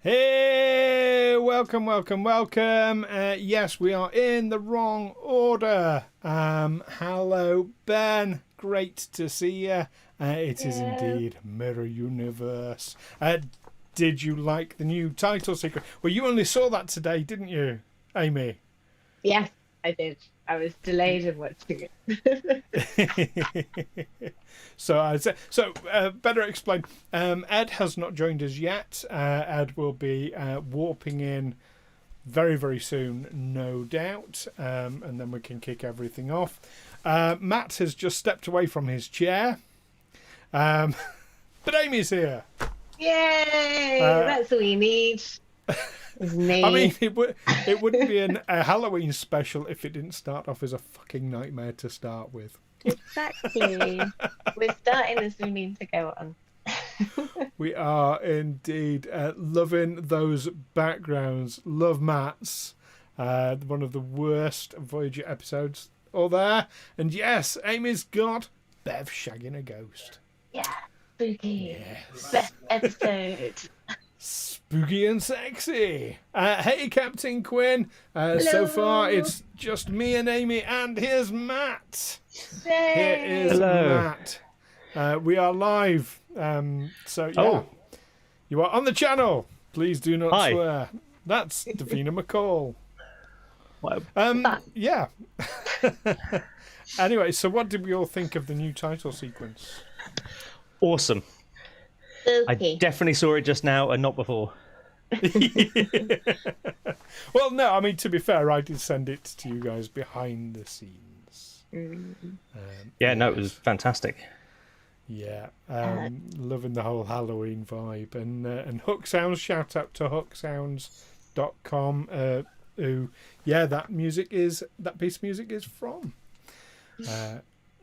Hey, welcome. Yes, we are in the wrong order. Hello, Ben. Great to see you. It is indeed Mirror Universe. Did you like the new title sequence? Well, you only saw that today, didn't you, Amy? Yes, I did. I was delayed in watching it. So better explain. Ed has not joined us yet. Ed will be warping in very, very soon, no doubt, and then we can kick everything off. Matt has just stepped away from his chair, but Amy's here. Yay! That's what we need. I mean, it wouldn't be a Halloween special if it didn't start off as a fucking nightmare to start with. Exactly. We're starting as we need to go on. We are indeed loving those backgrounds. Love Matt's. One of the worst Voyager episodes all there. And yes, Amy's got Bev shagging a ghost. Yeah, spooky. Yes. Best episode. Spooky and sexy. Hey, Captain Quinn. So far, it's just me and Amy, and here's Matt. Yay. Here is Matt. We are live. So, yeah. You are on the channel. Please do not swear. That's Davina McCall. Yeah. Anyway, so what did we all think of the new title sequence? Awesome. Okay. I definitely saw it just now and not before. Well, no, I mean, to be fair, I did send it to you guys behind the scenes. No, it was fantastic. Yeah, loving the whole Halloween vibe. And Hook Sounds, shout out to hooksounds.com, who, that piece of music is from.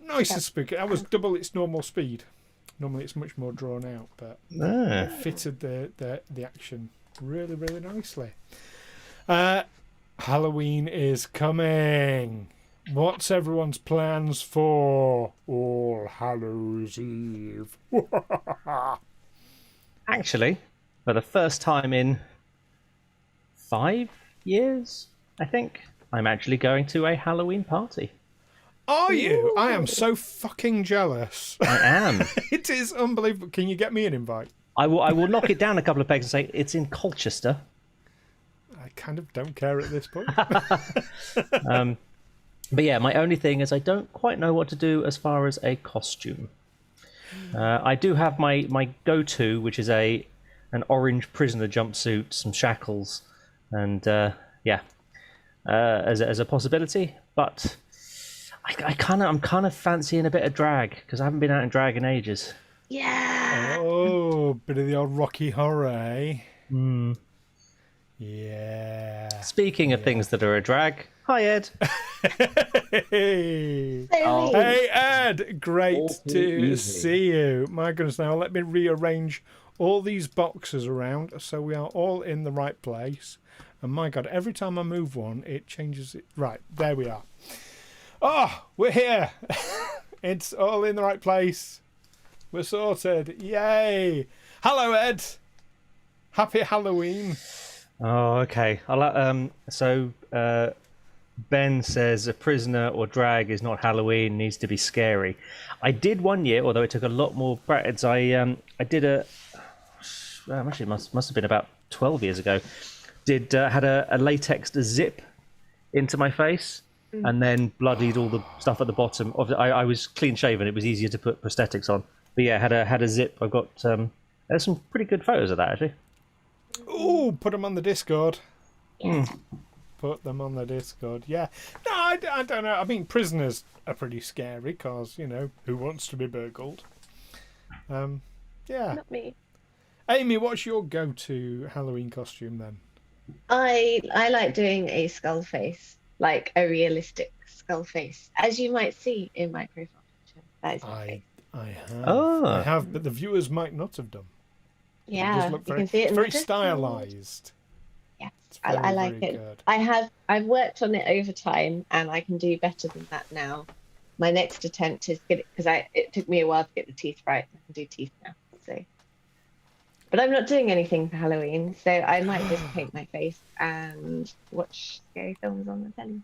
Nice and spooky. That was double its normal speed. Normally it's much more drawn out, but it fitted the action really, really nicely. Halloween is coming. What's everyone's plans for All Hallows Eve? Actually, for the first time in 5 years, I think, I'm actually going to a Halloween party. Are you? I am so fucking jealous. I am. It is unbelievable. Can you get me an invite? I will knock it down a couple of pegs and say it's in Colchester. I kind of don't care at this point. But yeah, my only thing is I don't quite know what to do as far as a costume. I do have my go-to, which is an orange prisoner jumpsuit, some shackles, and as a possibility. But I'm kind of fancying a bit of drag because I haven't been out in drag in ages. Yeah. Oh, bit of the old Rocky Horror, eh? Yeah. Speaking of things that are a drag, hi Ed. Hey Ed, great to see you. My goodness, now let me rearrange all these boxes around so we are all in the right place. And my God, every time I move one, it changes it. Right, there we are. Oh, we're here. It's all in the right place. We're sorted. Yay. Hello, Ed. Happy Halloween. Oh, okay. Ben says a prisoner or drag is not Halloween, needs to be scary. I did one year, although it took a lot more practice. I did actually must have been about 12 years ago. Had a latex zip into my face and then bloodied all the stuff at the bottom. I was clean shaven. It was easier to put prosthetics on. But yeah, had a zip. I've got there's some pretty good photos of that actually. Oh, put them on the Discord. Put them on the Discord. Yeah. No, I don't know. I mean, prisoners are pretty scary because, who wants to be burgled? Yeah. Not me. Amy, what's your go-to Halloween costume then? I like doing a skull face, like a realistic skull face, as you might see in my profile picture. That is my face. I have. Oh. I have, but the viewers might not have done. Yeah, you can see it. It's very stylized. Yes, I like it. Good. I've worked on it over time, and I can do better than that now. My next attempt is get it because it took me a while to get the teeth right. I can do teeth now. So But I'm not doing anything for Halloween, so I might just paint my face and watch scary films on the telly.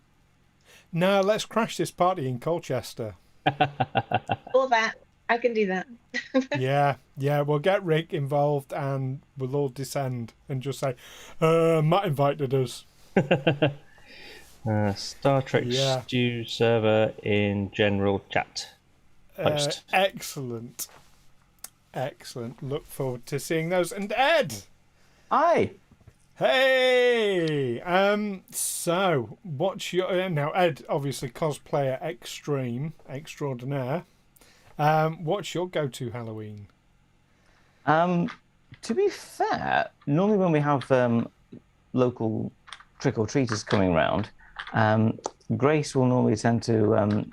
No, let's crash this party in Colchester. Or that. I can do that. Yeah, we'll get Rick involved and we'll all descend and just say, Matt invited us. Star Trek Stew server in general chat. Post. Excellent. Look forward to seeing those. And Ed! Hi! Hey! So, what's your... now, Ed, obviously cosplayer extraordinaire. What's your go-to Halloween? To be fair, normally when we have local trick-or-treaters coming round, Grace will normally tend to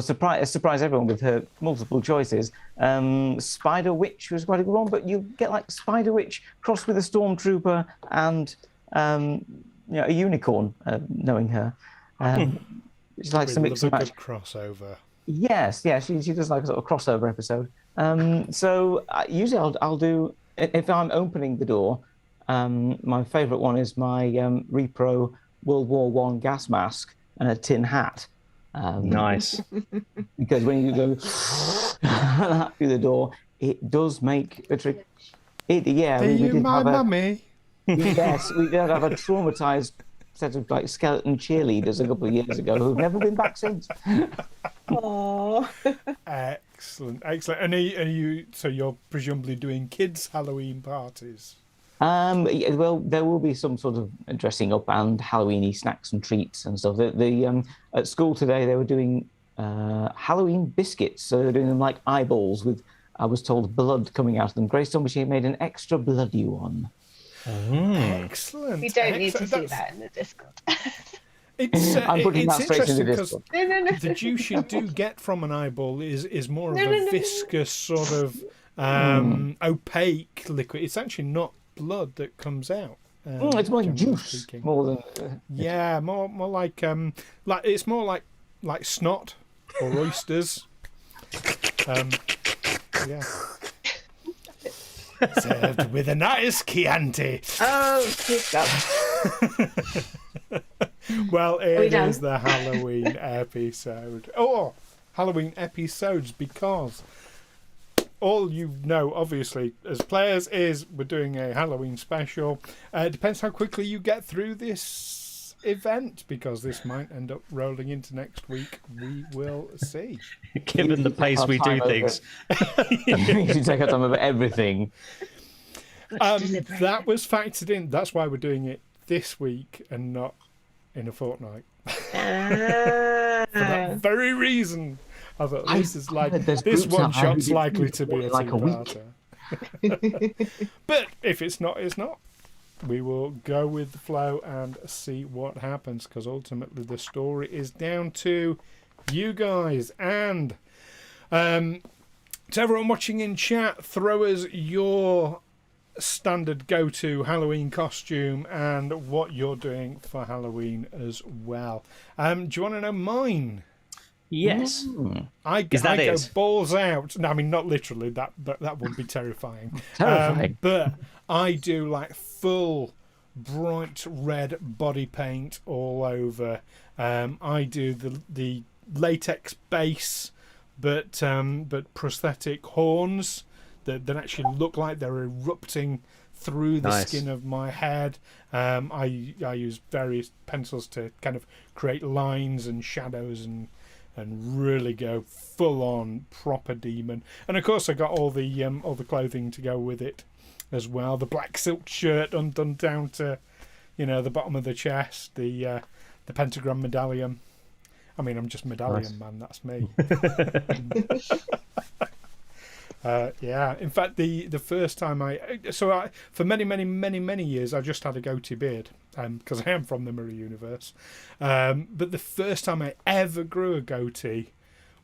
surprise everyone with her multiple choices. Spider Witch was quite a good one, but you get like Spider Witch crossed with a stormtrooper and a unicorn, knowing her. She likes to mix and match. Crossover. Yes, she does like a sort of crossover episode. So usually I'll do, if I'm opening the door, my favourite one is my Repro World War I gas mask and a tin hat. Nice. Because when you go through the door, it does make a trick. We did my mummy? Yes, we did have a traumatized set of like skeleton cheerleaders a couple of years ago who've never been back since. Aww. Excellent. And so you're presumably doing kids' Halloween parties? Well, there will be some sort of dressing up and Halloweeny snacks and treats and stuff. At school today they were doing Halloween biscuits, so they're doing them like eyeballs with, I was told, blood coming out of them. Grace told me she made an extra bloody one. Excellent. We don't need to see that in the Discord. I'm putting that straight into the Discord. No. The juice you do get from an eyeball is more of a viscous sort of opaque liquid. It's actually not blood that comes out. It's more like juice, more than more like it's more like snot or oysters. Served with a nice Chianti. Oh, please stop. Well, it is the Halloween episode. Oh, Halloween episodes, because all you know, obviously, as players, is we're doing a Halloween special. It depends how quickly you get through this event, because this might end up rolling into next week. We will see. Given the pace we do things. You should take our time over everything. That was factored in. That's why we're doing it this week and not in a fortnight. For that very reason. I thought this one shot's likely to be a two-parter. But if it's not, it's not. We will go with the flow and see what happens, because ultimately the story is down to you guys. And to everyone watching in chat, throw us your standard go-to Halloween costume and what you're doing for Halloween as well. Do you want to know mine? Yes. I go balls out. No, I mean, not literally. That would be terrifying. Terrifying. But I do like full bright red body paint all over. I do the latex base, but prosthetic horns that actually look like they're erupting through the skin of my head. I use various pencils to kind of create lines and shadows and really go full on proper demon. And of course I got all the clothing to go with it as well. The black silk shirt undone down to the bottom of the chest, the pentagram medallion. I mean, I'm just medallion man, that's me. In fact, the first time for many years I just had a goatee beard, because I am from the Mirror Universe. But the first time I ever grew a goatee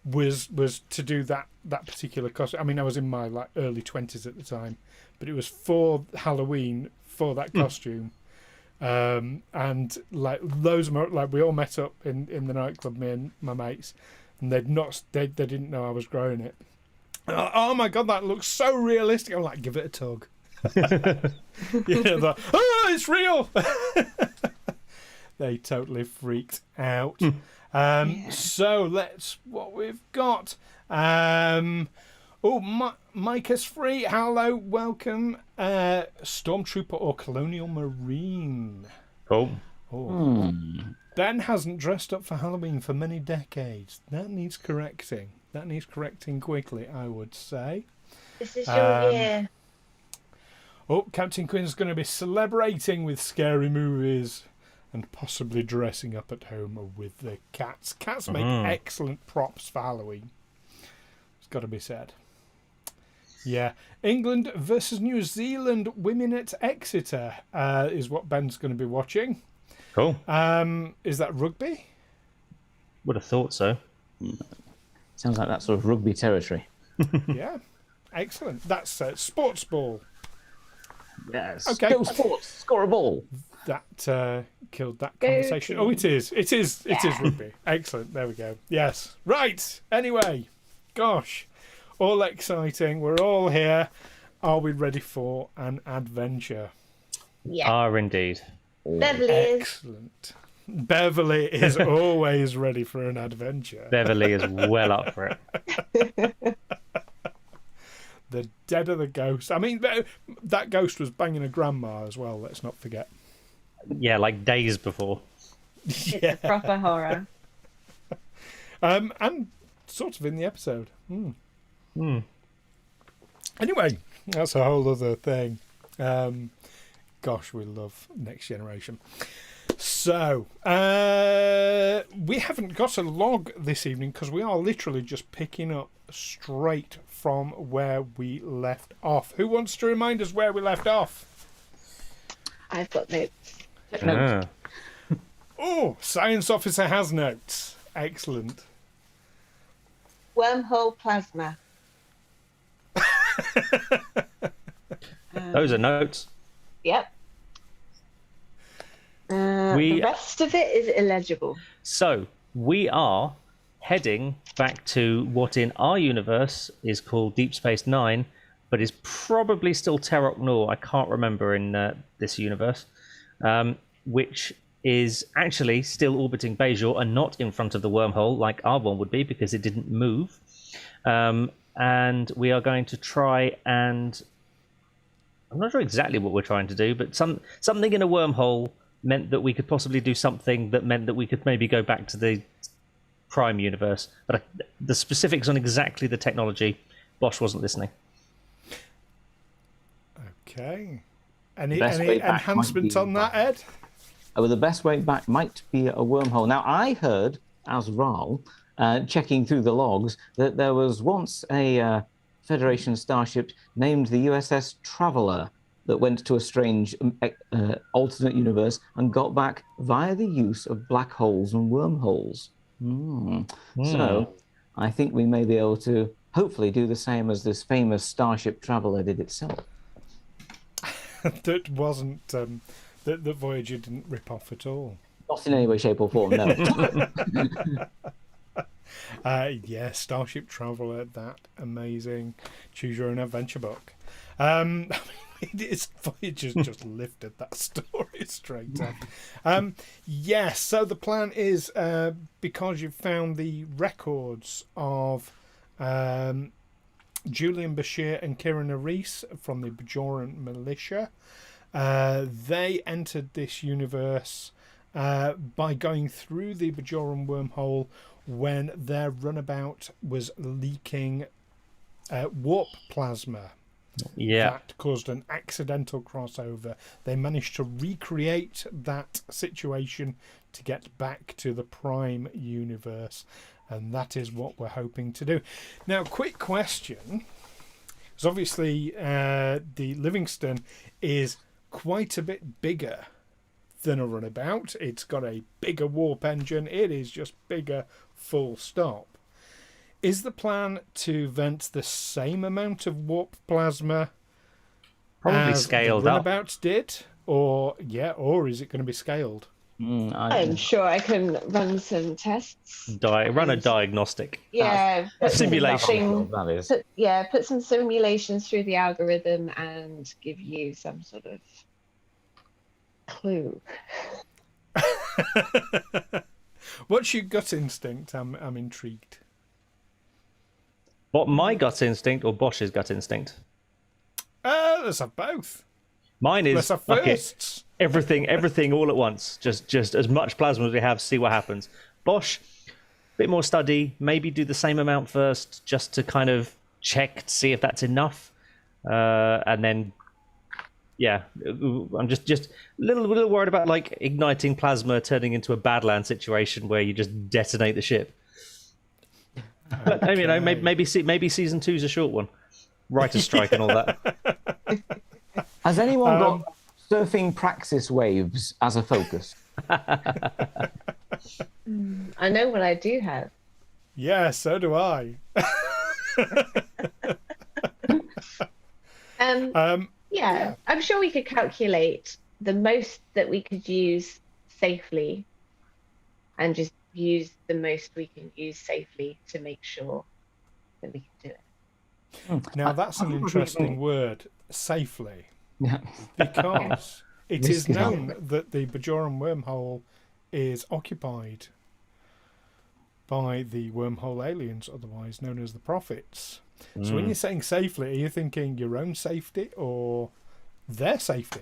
was to do that particular costume. I mean, I was in my early 20s at the time, but it was for Halloween for that costume. And loads of we all met up in the nightclub, me and my mates, and they didn't know I was growing it. Oh my god, that looks so realistic. I'm like, give it a tug. It's real. They totally freaked out. So what we've got. Mike is free. Hello, welcome. Stormtrooper or Colonial Marine. Cool. Oh. Ben hasn't dressed up for Halloween for many decades. That needs correcting. That needs correcting quickly, I would say. This is your year. Oh, Captain Quinn's going to be celebrating with scary movies and possibly dressing up at home with the cats. Cats make excellent props for Halloween. It's got to be said. Yeah. England versus New Zealand, women at Exeter is what Ben's going to be watching. Cool. Is that rugby? Would have thought so. Sounds like that sort of rugby territory. Yeah. Excellent. That's sports ball. Yes. Okay. Go sports. Score a ball. That killed that conversation. Oh, it is. It is rugby. Excellent. There we go. Yes. Right. Anyway. Gosh. All exciting. We're all here. Are we ready for an adventure? Yeah. Are indeed. Beverly is. Excellent. Beverly is always ready for an adventure. Beverly is well up for it. The dead of the ghost. I mean, that ghost was banging a grandma as well, let's not forget. Yeah, like days before. It's a proper horror. And sort of in the episode. Anyway, that's a whole other thing. Gosh, we love Next Generation. So, we haven't got a log this evening because we are literally just picking up straight from where we left off. Who wants to remind us where we left off? I've got notes. Ah. Oh, Science Officer has notes. Excellent. Wormhole plasma. Those are notes. Yep. The rest of it is illegible. So, we are heading back to what in our universe is called Deep Space Nine, but is probably still Terok Nor. I can't remember in this universe, which is actually still orbiting Bajor and not in front of the wormhole like our one would be because it didn't move. And we are going to try and... I'm not sure exactly what we're trying to do, but something in a wormhole meant that we could possibly do something that meant that we could maybe go back to the Prime universe. But the specifics on exactly the technology, Bosh wasn't listening. Okay. Any enhancement on that, Ed? Well, the best way back might be a wormhole. Now, I heard, as Wraal, checking through the logs, that there was once a Federation starship named the USS Traveller that went to a strange alternate universe and got back via the use of black holes and wormholes. So I think we may be able to hopefully do the same as this famous Starship Traveller did itself. That wasn't... that Voyager didn't rip off at all. Not in any way, shape or form, no. Yeah, Starship Traveller, that amazing choose your own adventure book. Voyager's just lifted that story straight up. Yes, so the plan is because you've found the records of Julian Bashir and Kieran Reese from the Bajoran militia. They entered this universe by going through the Bajoran wormhole when their runabout was leaking warp plasma. Yeah. That caused an accidental crossover. They managed to recreate that situation to get back to the Prime universe. And that is what we're hoping to do. Now, quick question. Because obviously the Livingston is quite a bit bigger than a runabout. It's got a bigger warp engine. It is just bigger, full stop. Is the plan to vent the same amount of warp plasma Probably as scaled the up. runabouts did? Or is it going to be scaled? I'm sure I can run some tests. Run a diagnostic. Yeah, Simulation. That is. Put some simulations through the algorithm and give you some sort of clue. What's your gut instinct? I'm intrigued. What, my gut instinct or Bosch's gut instinct? Let's have both. Mine is Let's have fuck it. firsts. Everything all at once. Just as much plasma as we have, see what happens. Bosch, bit more study, maybe do the same amount first, just to kind of check, see if that's enough, and then, yeah, I'm just a little worried about like igniting plasma turning into a Badland situation where you just detonate the ship. But you know, maybe season 2's a short one. Writer's strike and all that. Has anyone got surfing praxis waves as a focus? I know what I do have. Yeah, so do I. Yeah, I'm sure we could calculate the most that we could use safely and just use the most we can use safely to make sure that we can do it. Now that's an interesting word, safely, Yeah. because it is known that the Bajoran wormhole is occupied by the wormhole aliens, otherwise known as the Prophets. So when you're saying safely, are you thinking your own safety or their safety?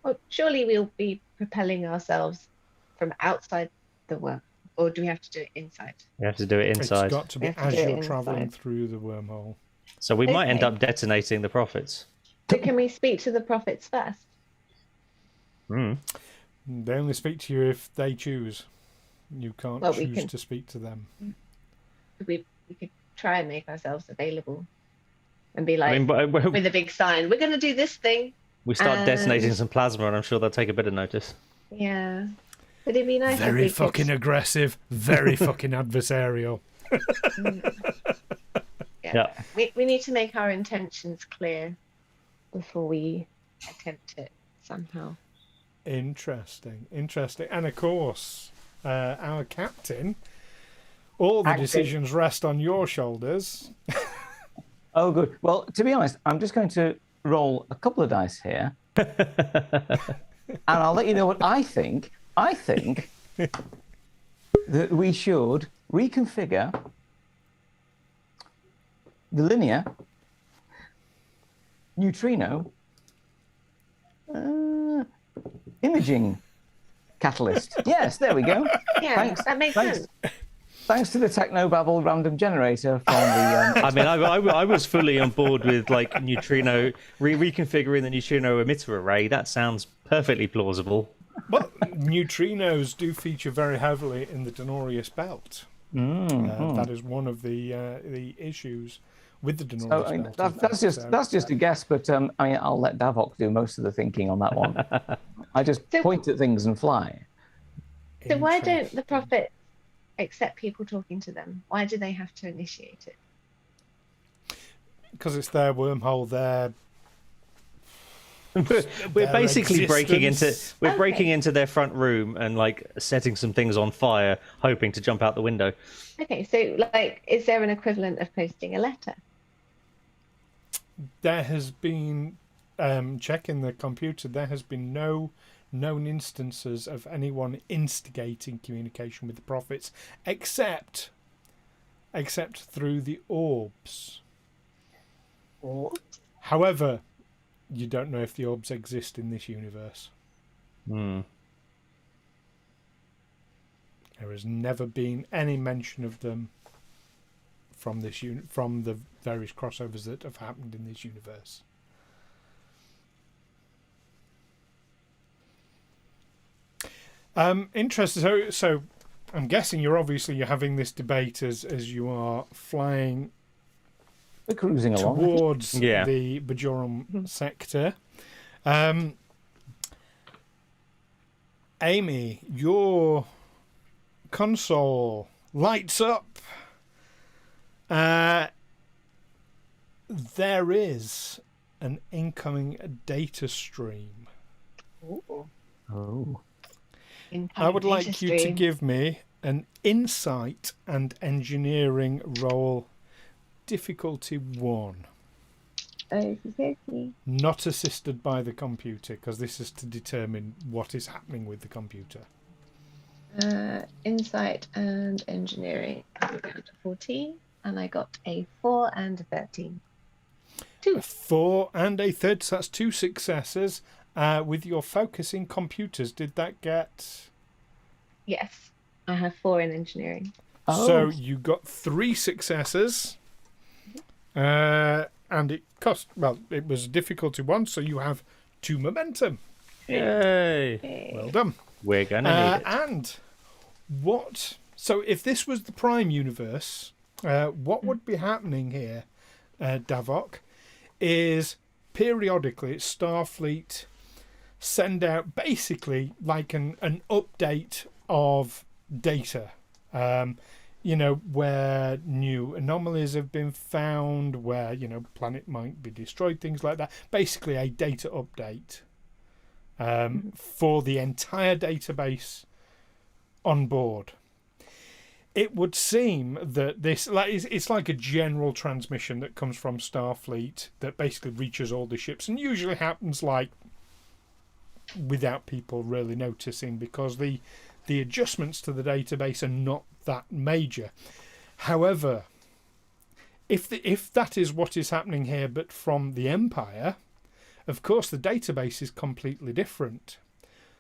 Well, surely we'll be propelling ourselves from outside the worm, or do we have to do it inside? You have to do it inside. It's got to be We have to as do it you're travelling inside. through the wormhole. So we might end Okay. up detonating the Prophets. So can we speak to the Prophets first? They only speak to you if they choose. You can't Well, we choose can- to speak to them. We could try and make ourselves available and be like, I mean, with a big sign, we're going to do this thing. we start detonating And- some plasma, and I'm sure they'll take a bit of notice. Yeah. But it'd be nice if Very we fucking could... aggressive, very fucking adversarial. Yeah. We need to make our intentions clear before we attempt it somehow. Interesting. And of course, our captain, all the Acting. decisions rest on your shoulders. Oh, good. Well, to be honest, I'm just going to roll a couple of dice here, and I'll let you know what I think. I think that we should reconfigure the linear neutrino imaging catalyst. Yes, there we go. Yeah, Thanks. that makes Thanks. sense. Thanks to the Technobabble random generator from the. I mean, I was fully on board with like neutrino reconfiguring the neutrino emitter array. That sounds perfectly plausible. Well, neutrinos do feature very heavily in the Denorius belt. That is one of the issues with the Denorius So, I mean, belt. that's just a guess, but I mean, I'll let Davok do most of the thinking on that one. I just So- point at things and fly. So why don't the Interesting. Prophets accept people talking to them? Why do they have to initiate it? Because it's their wormhole, We're Their basically breaking existence. breaking into their front room and like setting some things on fire, hoping to jump out the window. Okay, so like, is there an equivalent of posting a letter? there has been, checking the computer, there has been no known instances of anyone instigating communication with the Prophets, except through the orbs. However, you don't know if the orbs exist in this universe. Hmm. There has never been any mention of them from this from the various crossovers that have happened in this universe. Interesting. So I'm guessing you're having this debate as you are flying We're cruising along. towards Yeah. the Bajoran sector. Amy, your console lights up. There is an incoming data stream. Oh. I would data like you to stream. give me an insight and engineering roll, difficulty 1. Okey-dokey. Not assisted by the computer, because this is to determine what is happening with the computer. Insight and engineering. I got a 14, and I got a 4 and a 13. A 4 and a 3rd, so that's 2 successes. With your focus in computers, did that get... Yes, I have 4 in engineering. So you got 3 successes. And it cost... Well, it was difficulty 1, so you have 2 momentum. Yay! Well done. We're gonna need it. And what... So if this was the Prime universe, what would be happening here, Davok, is periodically Starfleet send out basically like an update of data. You know, where new anomalies have been found, where, you know, planet might be destroyed, things like that. Basically a data update for the entire database on board. It would seem that this, like, it's like a general transmission that comes from Starfleet that basically reaches all the ships, and usually happens like without people really noticing, because the adjustments to the database are not that major. However, if that is what is happening here, but from the Empire, of course the database is completely different.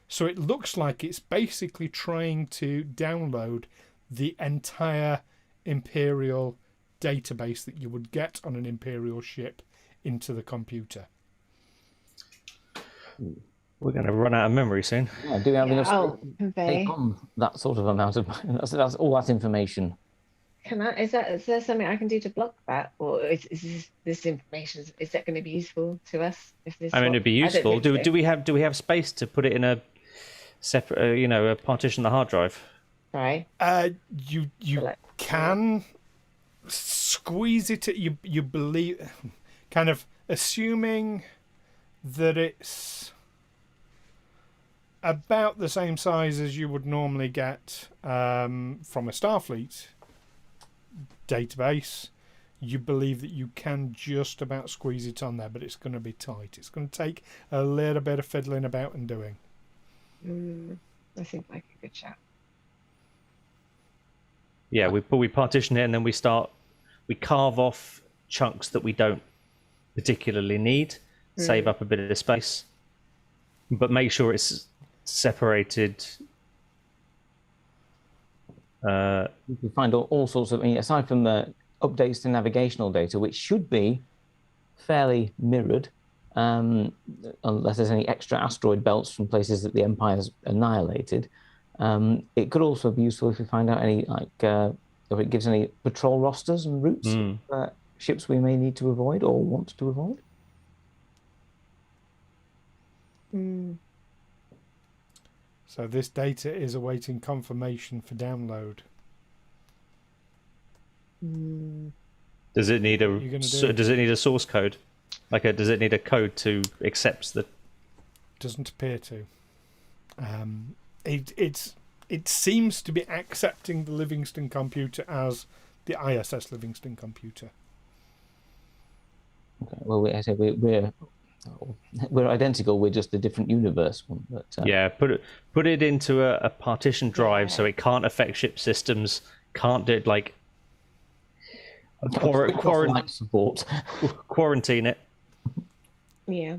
So it looks like it's basically trying to download the entire Imperial database that you would get on an Imperial ship into the computer. We're going to run out of memory soon. Yeah, do we have enough I'll to convey. take on that sort of amount of... That's all that information. Is there something I can do to block that, or is this information, is that going to be useful to us? If this I mean, it'd be useful. Do we have space to put it in a separate, a partition on the hard drive? Sorry. You can squeeze it. You believe, kind of assuming that it's about the same size as you would normally get from a Starfleet database. You believe that you can just about squeeze it on there, but it's going to be tight. It's going to take a little bit of fiddling about and doing. That seems like a good shout. Yeah, we partition it, and then we carve off chunks that we don't particularly need, save up a bit of space, but make sure it's separated. We find all sorts of, aside from the updates to navigational data, which should be fairly mirrored, unless there's any extra asteroid belts from places that the Empire's annihilated. It could also be useful if we find out any, if it gives any patrol rosters and routes for ships we may need to avoid or want to avoid. So this data is awaiting confirmation for download. Does it need a source code? Does it need a code to accept the? Doesn't appear to. It seems to be accepting the Livingston computer as the ISS Livingston computer. Okay. Well, we're identical. We're just a different universe one. But, yeah, put it into a partition drive so it can't affect ship systems. Can't do it like support. Quarantine it. Yeah.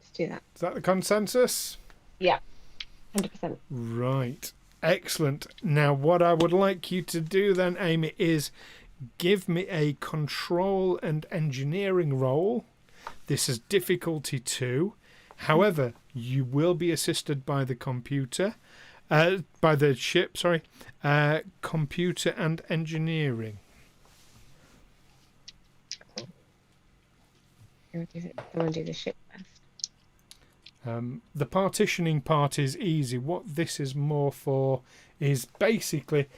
Let's do that. Is that the consensus? Yeah. 100%. Right. Excellent. Now, what I would like you to do then, Amy, is give me a control and engineering roll. This is difficulty 2. However, you will be assisted by the computer, by the ship, sorry. Computer and engineering. I want to do the ship first. The partitioning part is easy. What this is more for is basically,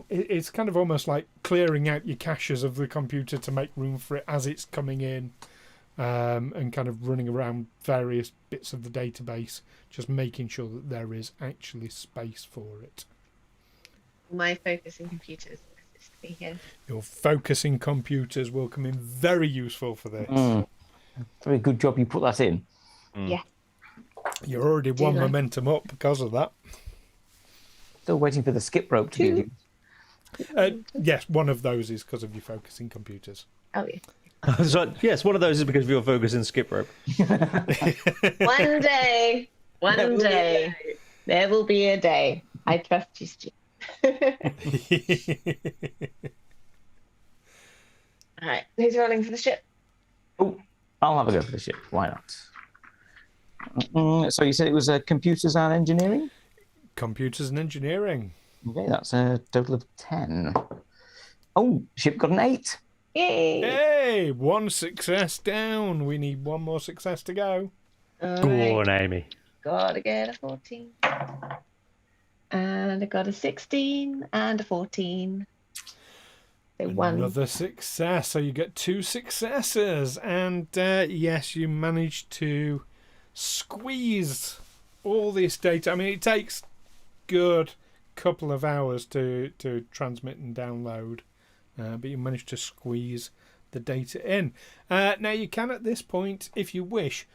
it's kind of almost like clearing out your caches of the computer to make room for it as it's coming in. and kind of running around various bits of the database, just making sure that there is actually space for it. My focus in computers assist me here. Your focusing computers will come in very useful for this. Very good job you put that in. Yeah. You're already one I? momentum up because of that. Still waiting for the skip rope to be used. Yes, one of those is because of your focusing computers. Oh yeah. So, yes, one of those is because of your focus in skip rope. One day, there will be a day. I trust you, Stu. All right, who's rolling for the ship? Oh, I'll have a go for the ship. Why not? So you said it was computers and engineering? Computers and engineering. Okay, that's a total of 10. Oh, ship got an 8. Yay! Hey, one success down. We need one more success to go. All Go right. on, Amy. Gotta get a 14. And I got a 16 and a 14. So one. Another success. So you get 2 successes. And yes, you managed to squeeze all this data. I mean, it takes good couple of hours to transmit and download. But you managed to squeeze the data in. Now you can, at this point, if you wish,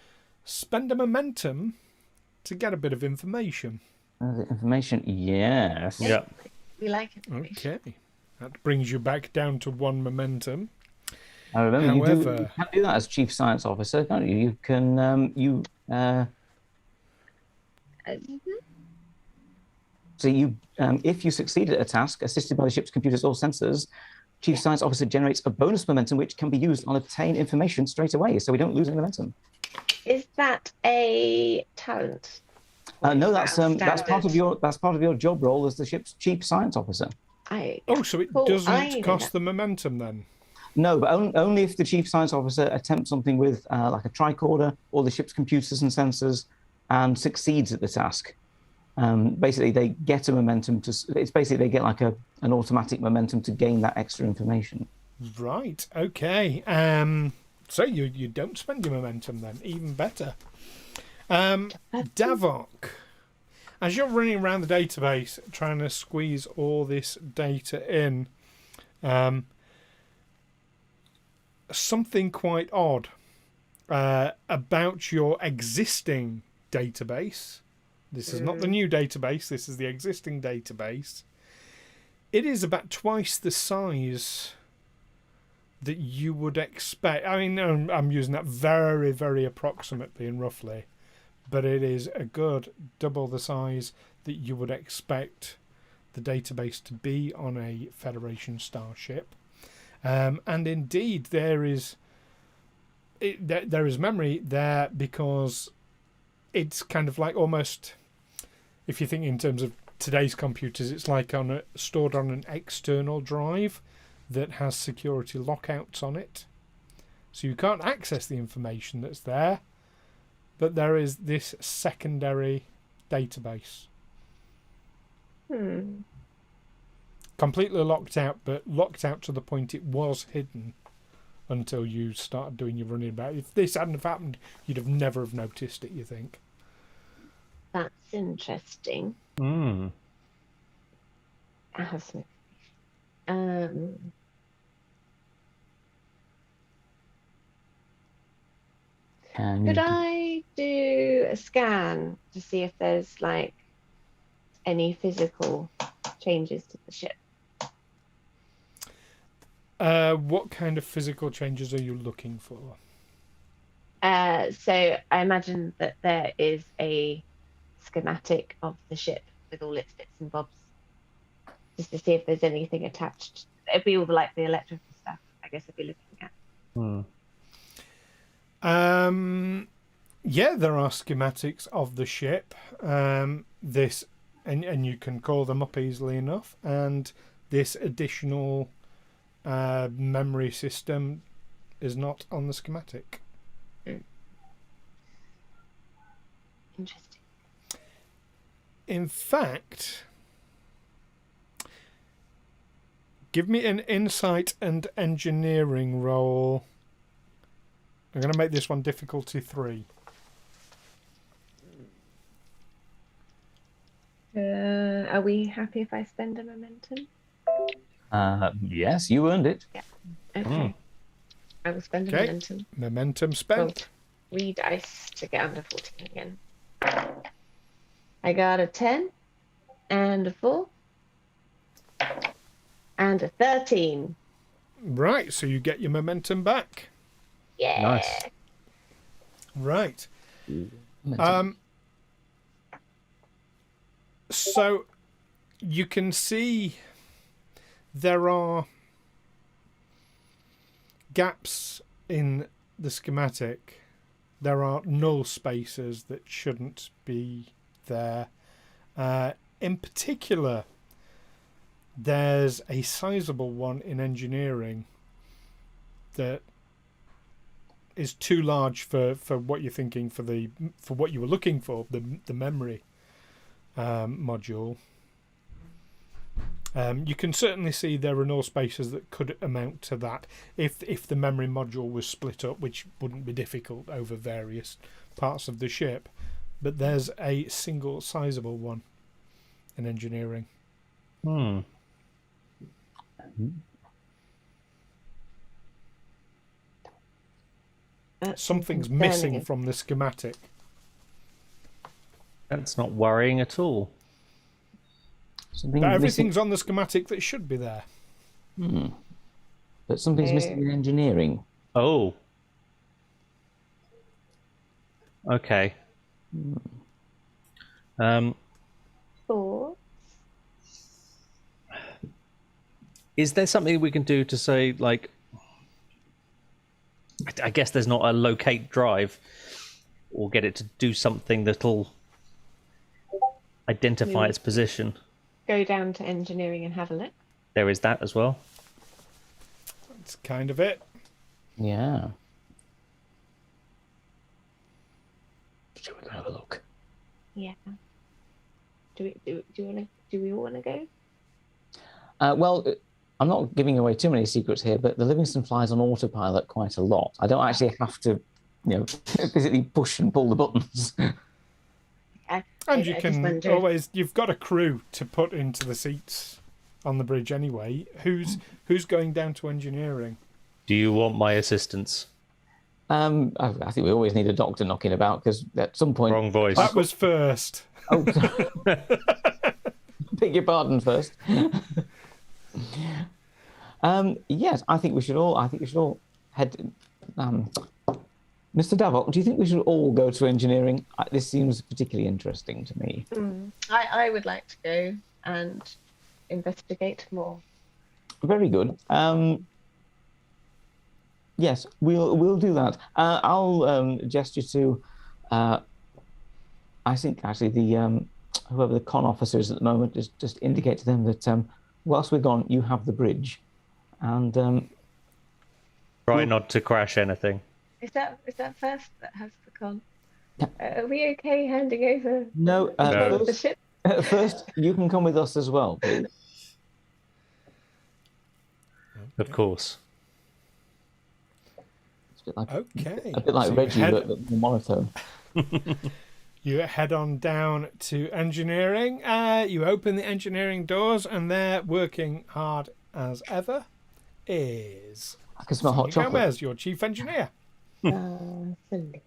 spend a momentum to get a bit of information. The information, yes. Yeah. We like it. Okay. That brings you back down to 1 momentum. I remember you However- can do that as Chief Science Officer, can't you? You can, so you, if you succeed at a task assisted by the ship's computers or sensors, Chief Science Officer generates a bonus momentum which can be used on obtain information straight away, so we don't lose any momentum. Is that a talent? No, that's part of your job role as the ship's Chief Science Officer. Oh, so it Cool, I doesn't know cost that. the momentum then? No, but only if the Chief Science Officer attempts something with like a tricorder or the ship's computers and sensors and succeeds at the task. Basically, they get a momentum it's basically they get like an automatic momentum to gain that extra information. Right. Okay. So you don't spend your momentum then. Even better. Davok, as you're running around the database trying to squeeze all this data in, something quite odd about your existing database. This is not the new database, this is the existing database. It is about twice the size that you would expect. I mean, I'm using that very, very approximately and roughly, but it is a good double the size that you would expect the database to be on a Federation starship. And indeed, there is memory there because it's kind of like almost, if you think in terms of today's computers, it's like stored on an external drive that has security lockouts on it. So you can't access the information that's there, but there is this secondary database. Completely locked out, but locked out to the point it was hidden until you started doing your running about. If this hadn't have happened, you'd have never have noticed it, you think. That's interesting. Mm. I have some. Could I do a scan to see if there's like any physical changes to the ship? What kind of physical changes are you looking for? So I imagine that there is a schematic of the ship with all its bits and bobs, just to see if there's anything attached. It'd be all like the electrical stuff, I guess I'd be looking at. Yeah, there are schematics of the ship. This, and you can call them up easily enough. And this additional memory system is not on the schematic. Interesting. In fact, give me an insight and engineering roll I'm going to make this one difficulty 3. Are we happy if I spend a momentum? Yes, you earned it. Yeah. Okay. I will spend a Okay. momentum. Momentum spent. 3 dice to get under 14 again. I got a 10 and a 4 and a 13. Right, so you get your momentum back. Yeah. Nice. Right. Momentum. So you can see there are gaps in the schematic. There are null spaces that shouldn't be there. In particular, there's a sizable one in engineering that is too large for what you're thinking for what you were looking for, the memory module. You can certainly see there are null spaces that could amount to that if the memory module was split up, which wouldn't be difficult over various parts of the ship. But there's a single sizable one in engineering. Something's missing from the schematic. That's not worrying at all. Something But missing, everything's on the schematic that should be there. but something's missing in engineering. Oh. Okay. 4. Is there something we can do to say, like, I guess there's not a locate drive, or get it to do something that'll identify its position? Go down to engineering and have a look. There is that as well. That's kind of it. Yeah. Should we go have a look? Yeah. Do we all want to go? Well, I'm not giving away too many secrets here, but the Livingston flies on autopilot quite a lot. I don't actually have to, physically push and pull the buttons. And you can always, you've got a crew to put into the seats on the bridge anyway. Who's going down to engineering? Do you want my assistance? I think we always need a doctor knocking about because at some point. Wrong voice. That was first. Oh, beg your pardon first. Yes, I think we should all head. Mr. Davok, do you think we should all go to engineering? This seems particularly interesting to me. I would like to go and investigate more. Very good. Yes, we'll do that. I'll gesture to. I think actually the whoever the con officer is at the moment just indicate to them that whilst we're gone, you have the bridge, and Try not to crash anything. Is that first that has the con? Are we okay handing over no, the ship? First, you can come with us as well, please. Of course. It's a Okay. bit like So Reggie, but more monotone. You head on down to engineering. You open the engineering doors, and there, working hard as ever, is I can smell hot chocolate. Gomez, your chief engineer. Cindy.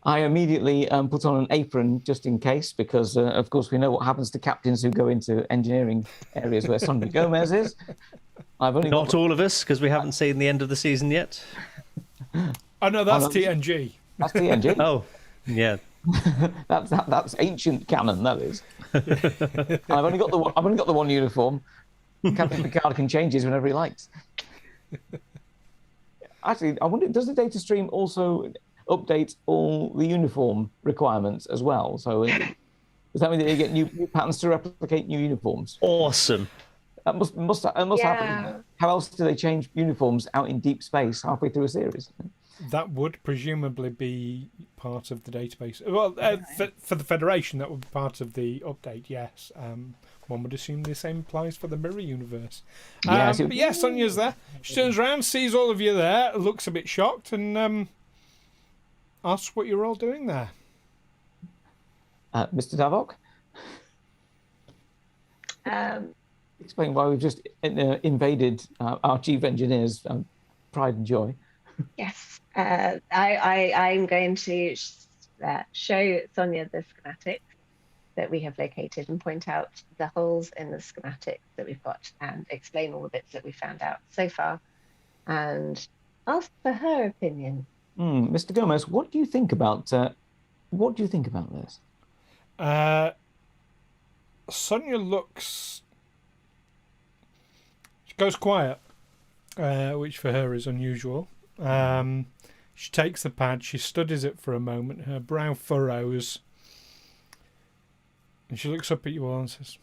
I immediately put on an apron just in case, because of course we know what happens to captains who go into engineering areas where Sonny Gomez is. I've only Not all of us, because we haven't seen the end of the season yet. Oh no, that's TNG. That's the engine. Oh, yeah. That's ancient canon. That is. I've only got the one uniform. Captain Picard can change his whenever he likes. Actually, I wonder, does the data stream also update all the uniform requirements as well? So does that mean that you get new patterns to replicate new uniforms? Awesome. That must happen. How else do they change uniforms out in deep space halfway through a series? That would presumably be part of the database. Well, for the Federation, that would be part of the update, yes. One would assume the same applies for the mirror universe. Yes, But yeah, Sonia's there. She turns around, sees all of you there, looks a bit shocked, and asks what you're all doing there. Mr. Davok, explain why we've just invaded our chief engineer's pride and joy. Yes, I'm going to show Sonia the schematics that we have located and point out the holes in the schematics that we've got and explain all the bits that we found out so far and ask for her opinion. Mr. Gomez, what do you think about this? Sonia looks... She goes quiet, which for her is unusual. She takes the pad, she studies it for a moment, her brow furrows, and she looks up at you all and says,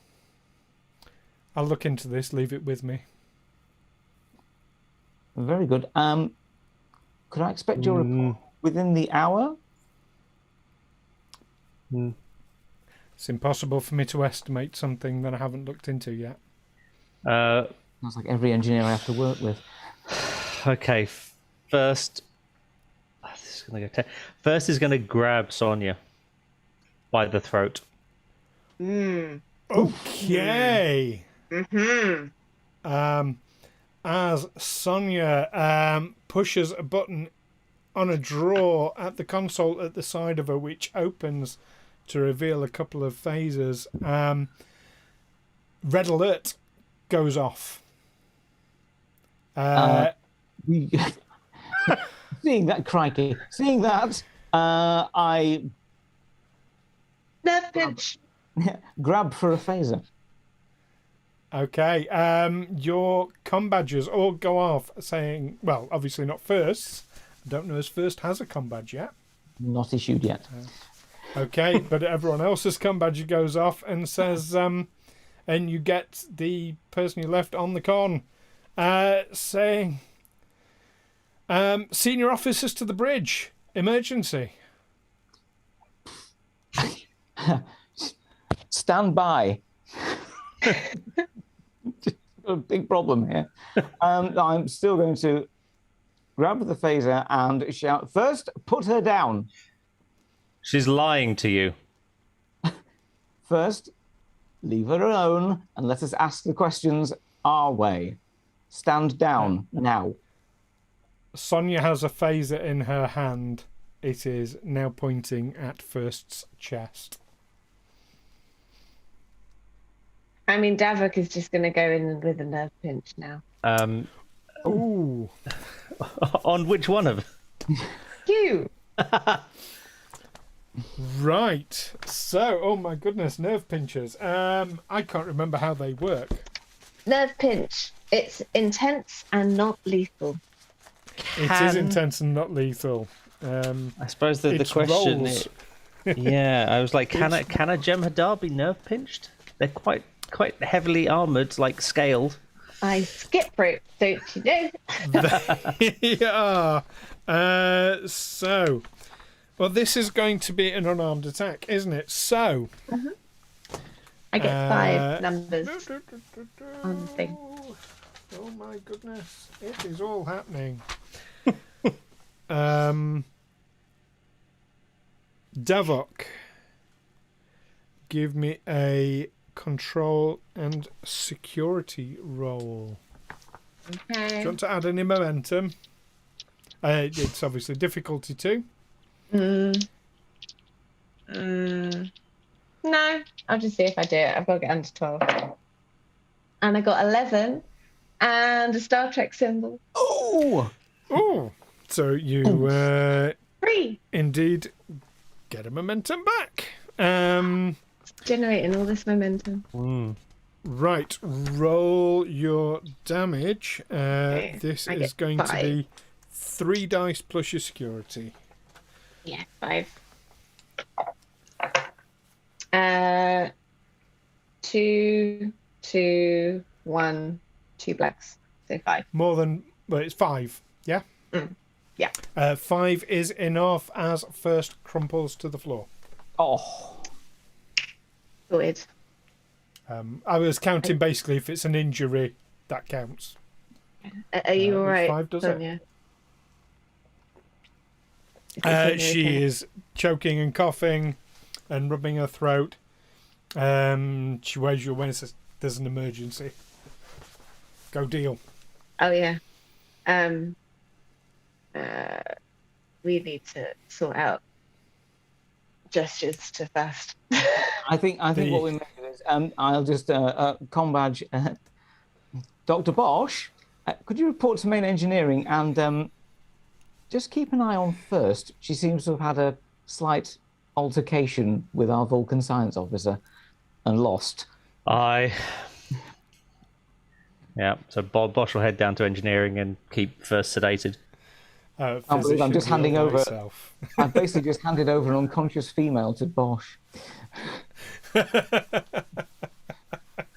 I'll look into this, leave it with me. Very good. Could I expect your report within the hour? It's impossible for me to estimate something that I haven't looked into yet. Sounds like every engineer I have to work with. Okay, first... This is gonna go first is going to grab Sonia by the throat. Okay. As Sonia pushes a button on a drawer at the console at the side of her, which opens to reveal a couple of phasers, red alert goes off. Seeing that, crikey! Seeing that, I Nerve pinch. grab for a phaser. Okay, your comm badges all go off saying, well, obviously not first. I don't know if first has a comm badge yet. Not issued yet. Okay, but everyone else's comm badge goes off and says, and you get the person you left on the con saying, senior officers to the bridge, emergency. Stand by. A big problem here. I'm still going to grab the phaser and shout, first, put her down. She's lying to you. First, leave her alone and let us ask the questions our way. Stand down now. Sonia has a phaser in her hand. It is now pointing at First's chest. I mean, Davok is just going to go in with a nerve pinch now. Ooh. On which one of You. Right. So, oh my goodness, nerve pinchers. I can't remember how they work. Nerve pinch. It's intense and not lethal. It is intense and not lethal. I suppose the It's question rolls. yeah, I was like, can a Jem'Hadar be nerve pinched? They're quite heavily armored, like scaled. I skip rope, don't you know? Yeah. So, well, this is going to be an unarmed attack, isn't it? So, I get 5 numbers on the thing. Oh my goodness, it is all happening. Davok, give me a control and security roll. Okay. Do you want to add any momentum? It's obviously difficulty too. No, I'll just see if I do it. I've got to get under 12. And I got 11 and a Star Trek symbol. Oh! Oh, so you 3. indeed get a momentum back. Generating all this momentum. Right, roll your damage. This I is get going to 5. be 3 dice plus your security. Yeah, 5. 2, 2, 1, 2 blacks. So 5. More than, well, it's 5, yeah? Yeah. 5 is enough as First crumples to the floor. Oh. Sorted. I was counting basically if it's an injury, that counts. Are you all right, 5, does it? Sonia? She is choking and coughing and rubbing her throat. She waves you when there's an emergency. Go deal. Oh yeah. We need to sort out gestures to fast. I think what we make of is I'll just combadge Dr. Bosh. Could you report to main engineering and just keep an eye on First? She seems to have had a slight altercation with our Vulcan science officer and lost. Yeah, so Bosh will head down to engineering and keep First sedated. I'm just handing over. I've basically just handed over an unconscious female to Bosh.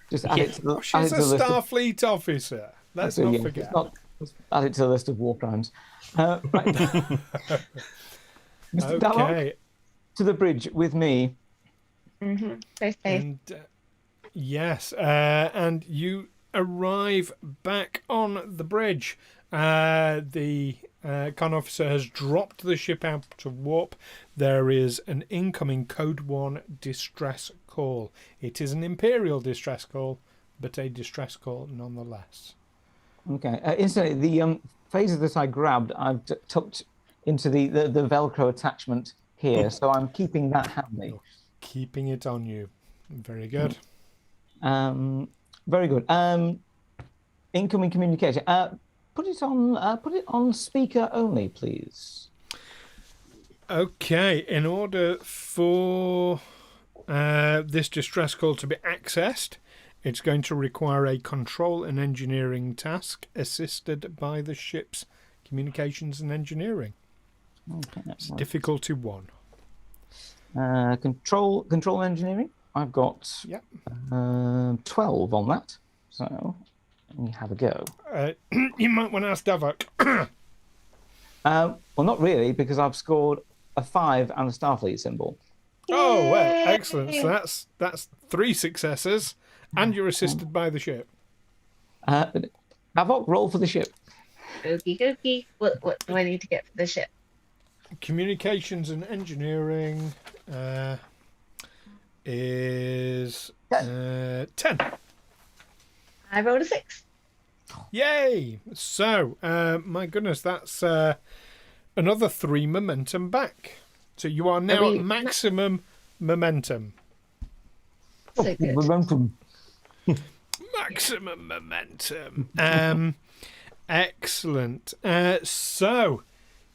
Just add it to the. She's a Starfleet officer. Let's not forget. Let's add it to the list of war crimes. Right. Mr. Davok, to the bridge with me. Mm-hmm. Stay safe. And, yes, and you arrive back on the bridge. The con officer has dropped the ship out to warp. There is an incoming Code 1 distress call. It is an Imperial distress call, but a distress call nonetheless. Okay. Incidentally, the phaser that I grabbed, I've tucked into the Velcro attachment here, so I'm keeping that handy. You're keeping it on you. Very good. Very good. Incoming communication. Put it on speaker only, please. Okay. In order for this distress call to be accessed, it's going to require a control and engineering task assisted by the ship's communications and engineering. Okay, it's difficulty 1. Control engineering. I've got 12 on that. So let me have a go. You might want to ask Davok. Well, not really, because I've scored a 5 and a Starfleet symbol. Oh, well, excellent. So that's 3 successes. And you're assisted by the ship. Davok, roll for the ship. Okie dokie. What do I need to get for the ship? Communications and engineering is 10. I rolled a 6. Yay! So, my goodness, that's another 3 momentum back. So you are now at maximum momentum. So good. Momentum. Maximum momentum. Excellent. So,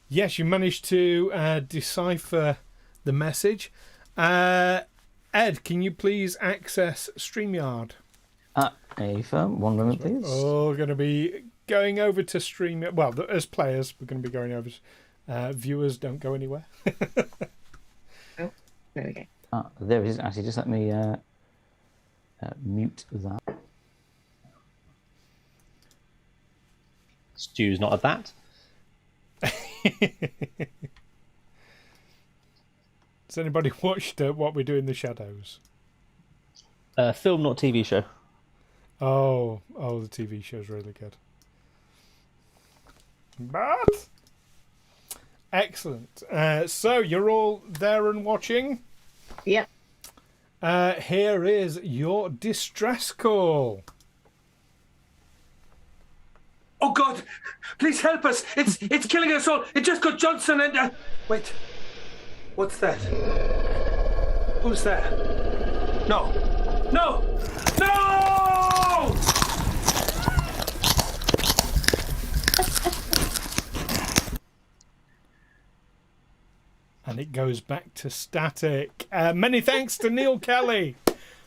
yes, you managed to decipher the message. Ed, can you please access StreamYard? One moment, please. Oh, we're going to be going over to StreamYard. Well, as players, we're going to be going over. Viewers, don't go anywhere. Oh, there we go. There it is. Actually, just let me mute that. Stu's not at that. Has anybody watched What We Do in the Shadows? Film, not TV show. Oh, the TV show's really good. But excellent. So you're all there and watching. Yep. Here is your distress call. Oh God! Please help us! It's killing us all! It just got Johnson and wait. What's that? Who's there? No! No! No! And it goes back to static. Many thanks to Neil Kelly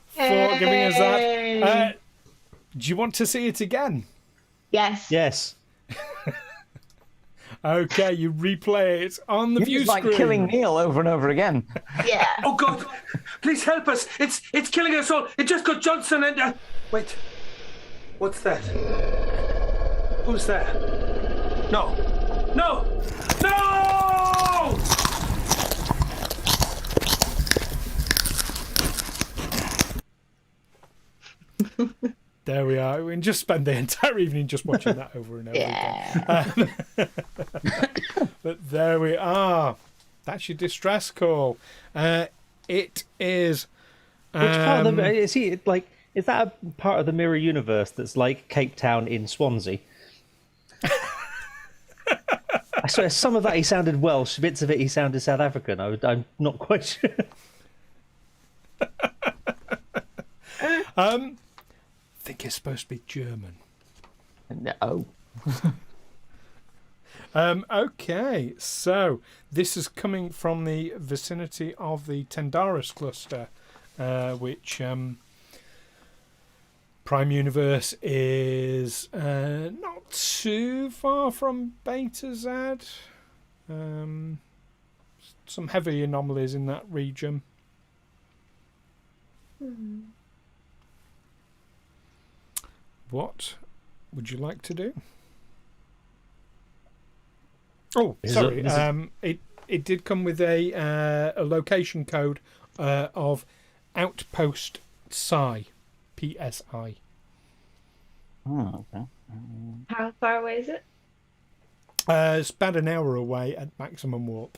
for giving us that. Do you want to see it again? Yes. Yes. Okay, you replay it on the view screen. Like killing Neil over and over again. Yeah. Oh God! Please help us! It's killing us all! It just got Johnson and wait. What's that? Who's there? No! No! No! There we are. We can just spend the entire evening just watching that over and over again. But there we are. That's your distress call. It is. Which part of the is that a part of the mirror universe that's like Cape Town in Swansea? I swear, some of that he sounded Welsh, bits of it he sounded South African. I'm not quite sure. I think it's supposed to be German. No. Okay, so this is coming from the vicinity of the Tendaris cluster, which Prime Universe is not too far from Beta Z. Some heavy anomalies in that region. What would you like to do? Oh, sorry. It did come with a location code of Outpost Psi, PSI. Oh, okay. How far away is it? It's about an hour away at maximum warp.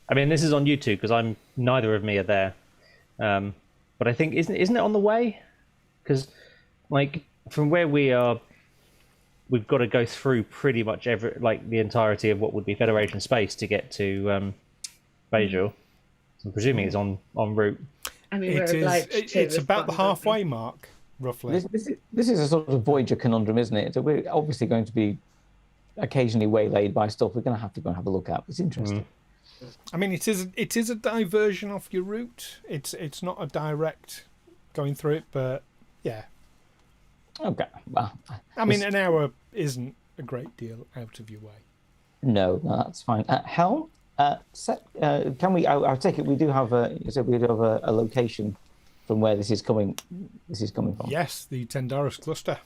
I mean, this is on YouTube because neither of me are there. But I think isn't it on the way? Because like from where we are, we've got to go through pretty much the entirety of what would be Federation space to get to Bajor. So I'm presuming it's on route. I mean, It's about the halfway mark, roughly. This is a sort of Voyager conundrum, isn't it? So we're obviously going to be occasionally waylaid by stuff we're going to have to go and have a look at. It's interesting. I mean, it is a diversion off your route. It's not a direct going through it, but yeah. Okay. Well, I mean, an hour isn't a great deal out of your way. No, that's fine. Helm, can we? I take it we do have a location from where this is coming. This is coming from. Yes, the Tendaris cluster.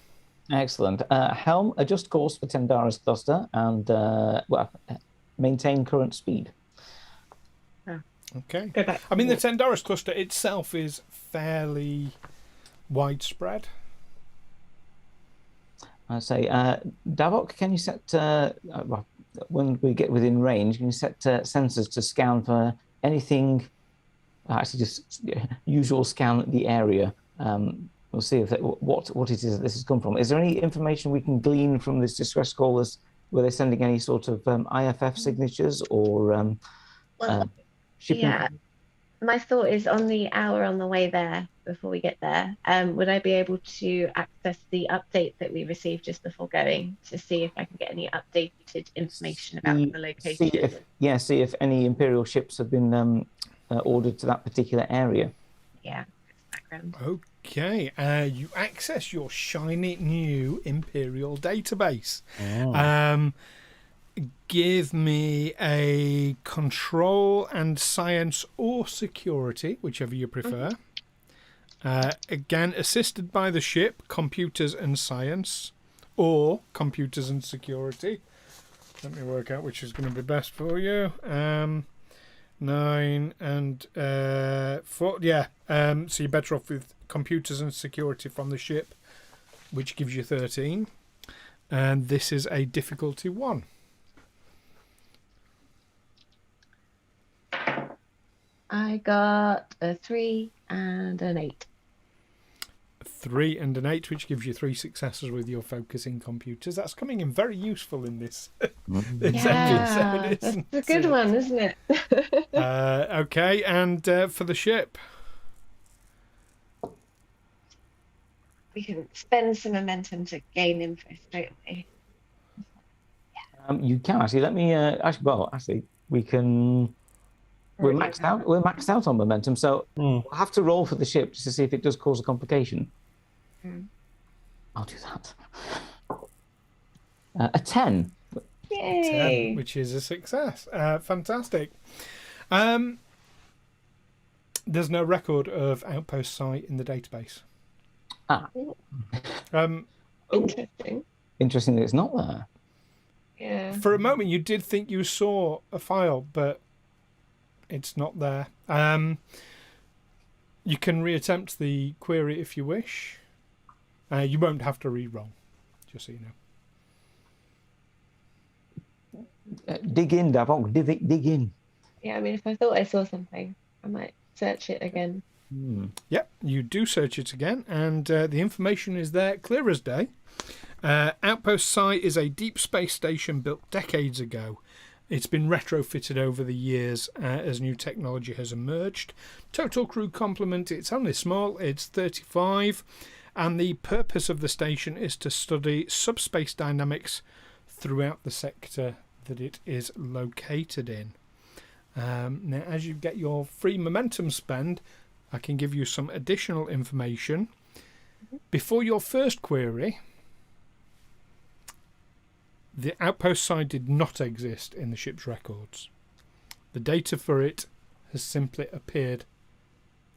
Excellent. Helm, adjust course for Tendaris cluster and maintain current speed. Okay. Go back. I mean, the Tendaris cluster itself is fairly widespread. I say, Davok, can you set when we get within range? Can you set sensors to scan for anything? Actually, just usual scan the area. We'll see if what it is that this has come from. Is there any information we can glean from this distress call? Were they sending any sort of IFF signatures or shipping? Yeah. My thought is on the hour on the way there, before we get there, would I be able to access the update that we received just before going to see if I can get any updated information about the location? See if any Imperial ships have been ordered to that particular area. Yeah, background. Okay, you access your shiny new Imperial database. Oh. Give me a control and science or security, whichever you prefer. Again, assisted by the ship, computers and science, or computers and security. Let me work out which is going to be best for you. 9 and 4. Yeah, so you're better off with computers and security from the ship, which gives you 13. And this is a difficulty 1. I got a 3 and an 8. 3 and an 8, which gives you 3 successes with your focusing computers. That's coming in very useful in this, this episode. That's a good one, isn't it? Okay, and for the ship? We can spend some momentum to gain info straight away. You can actually. Let me. Actually, we can. We're maxed out. We're maxed out on momentum, so we'll have to roll for the ship just to see if it does cause a complication. I'll do that. A 10. Yay! 10, which is a success. Fantastic. There's no record of Outpost Psi in the database. Interesting. Interesting that it's not there. Yeah. For a moment, you did think you saw a file, but it's not there. You can reattempt the query if you wish. You won't have to re-roll, just so you know. Dig in, Davok. Dig in. Yeah, I mean, if I thought I saw something, I might search it again. Yep, you do search it again, and the information is there, clear as day. Outpost Psi is a deep space station built decades ago. It's been retrofitted over the years as new technology has emerged. Total crew complement, it's only small, it's 35, and the purpose of the station is to study subspace dynamics throughout the sector that it is located in. Now, as you get your free momentum spend, I can give you some additional information. Before your first query, the outpost side did not exist in the ship's records. The data for it has simply appeared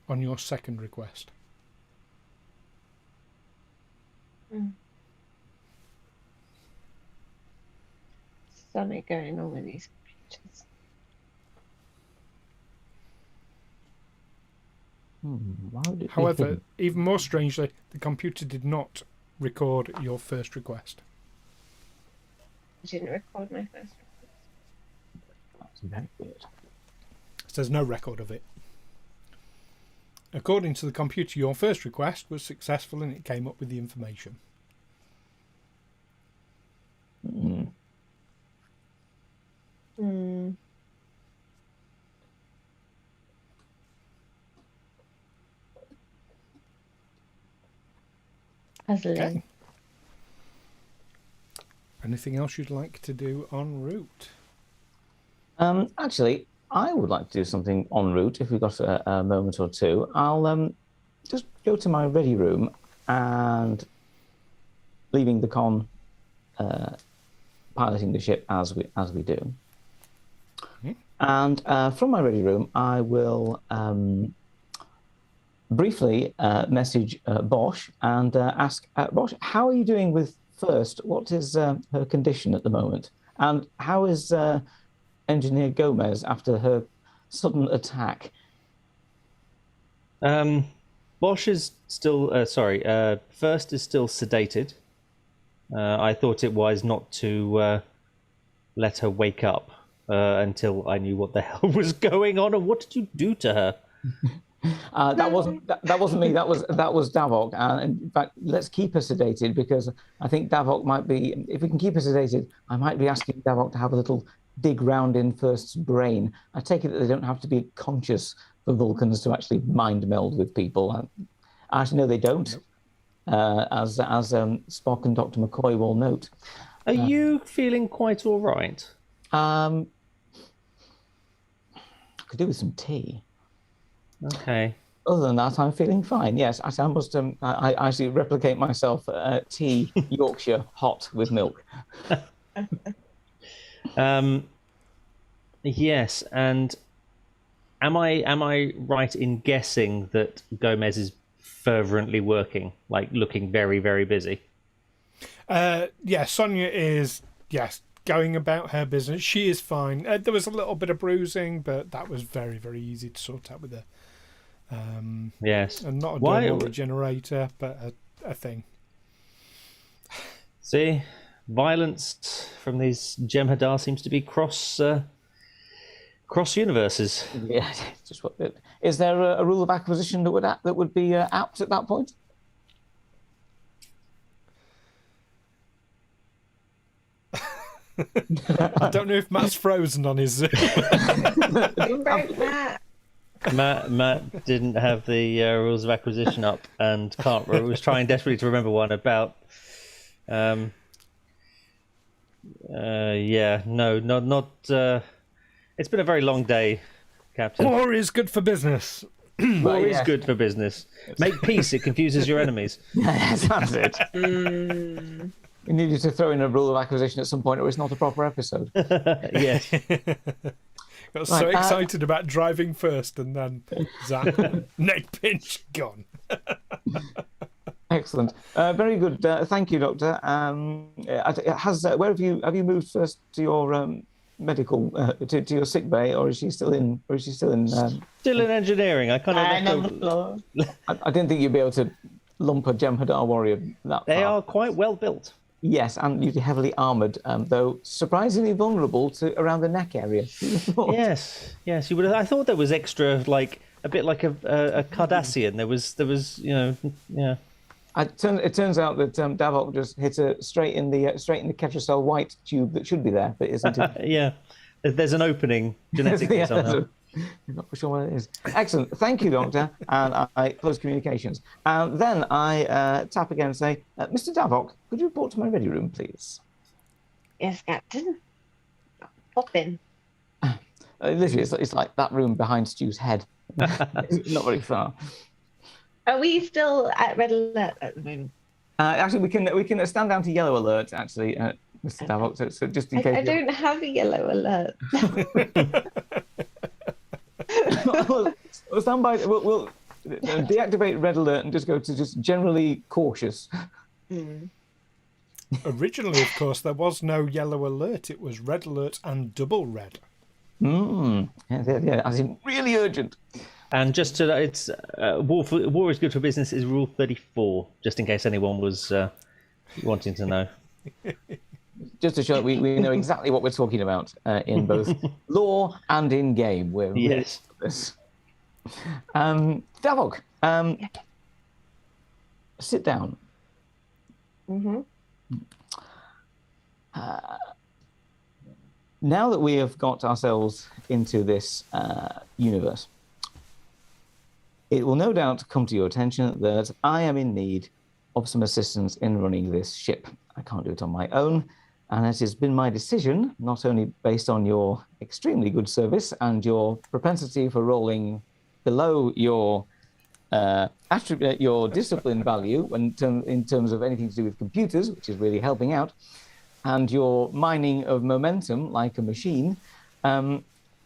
on your second request. Something going on with these computers. However, even more strangely, the computer did not record your first request. I didn't record my first request. That's very weird. There's no record of it. According to the computer, your first request was successful and it came up with the information. Puzzling. Okay. Anything else you'd like to do en route? Actually, I would like to do something en route if we've got a moment or two. I'll just go to my ready room and leaving the con piloting the ship as we do. And from my ready room, I will briefly message Bosh and ask, Bosh, how are you doing with First? What is her condition at the moment? And how is Engineer Gomez after her sudden attack? Bosh is still, First is still sedated. I thought it wise not to let her wake up until I knew what the hell was going on. And what did you do to her? That wasn't me. That was Davok. And in fact, let's keep her sedated because I think Davok might be. If we can keep her sedated, I might be asking Davok to have a little dig round in First's brain. I take it that they don't have to be conscious for Vulcans to actually mind meld with people. Actually, no, they don't. Nope. As Spock and Dr. McCoy will note. Are you feeling quite all right? Could do with some tea. Okay. Other than that, I'm feeling fine. Yes, I must. I actually replicate myself. Tea, Yorkshire, hot with milk. Yes, and am I right in guessing that Gomez is fervently working, like looking very, very busy? Yeah, Sonia is going about her business. She is fine. There was a little bit of bruising, but that was very, very easy to sort out with her. Yes, and not a dermal regenerator, but a thing. See, violence from these Jem'Hadar seems to be cross universes. Yeah, just what. Is there a rule of acquisition that would be apt at that point? I don't know if Matt's frozen on his Zoom. Who broke that? Matt didn't have the rules of acquisition up and was trying desperately to remember one about. Not. It's been a very long day, Captain. War is good for business. War is good for business. Make peace; it confuses your enemies. Yes, that's it. We needed to throw in a rule of acquisition at some point, or it's not a proper episode. Yes. Got so excited about driving first, and then zap, neck pinch, gone. Excellent, very good. Thank you, Doctor. Where have you moved first to your medical to your sick bay, or is she still in? Or is she still in? Still in engineering. I kind of. on the floor. I didn't think you'd be able to lump a Jem'Hadar warrior that They far. are quite well built. Yes, and usually heavily armoured, though surprisingly vulnerable to around the neck area. Yes, yes. You would. I thought there was extra, like a bit like a Cardassian. There was, yeah. It turns out that Davok just hit her straight in the Ketracel white tube that should be there, but isn't it? Yeah. There's an opening genetically Yeah, somehow. I'm not sure what it is. Excellent. Thank you, Doctor. And I close communications. And then I tap again and say, Mr. Davok, could you report to my ready room, please? Yes, Captain. Pop in. Literally, it's like that room behind Stu's head. It's not very far. Are we still at red alert at the moment? Actually, we can stand down to yellow alert, actually, Mr. Davok, so just in case. I don't have a yellow alert. We'll stand by. We'll deactivate red alert and just go to just generally cautious. Originally, of course, there was no yellow alert. It was red alert and double red. Yeah, as in really urgent. And just to it's war is good for business is rule 34, just in case anyone was wanting to know. Just to show that we know exactly what we're talking about in both lore and in game. We're Yes. Davok, sit down. Now that we have got ourselves into this universe, it will no doubt come to your attention that I am in need of some assistance in running this ship. I can't do it on my own, and it has been my decision, not only based on your extremely good service and your propensity for rolling below your your discipline value in terms of anything to do with computers, which is really helping out, and your mining of momentum like a machine,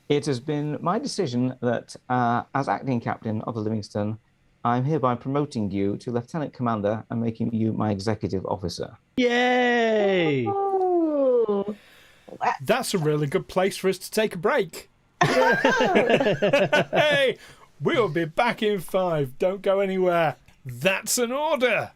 it has been my decision that as acting captain of the Livingston, I'm hereby promoting you to lieutenant commander and making you my executive officer. Yay! Oh, That's a really good place for us to take a break. Hey, we'll be back in 5. Don't go anywhere. That's an order.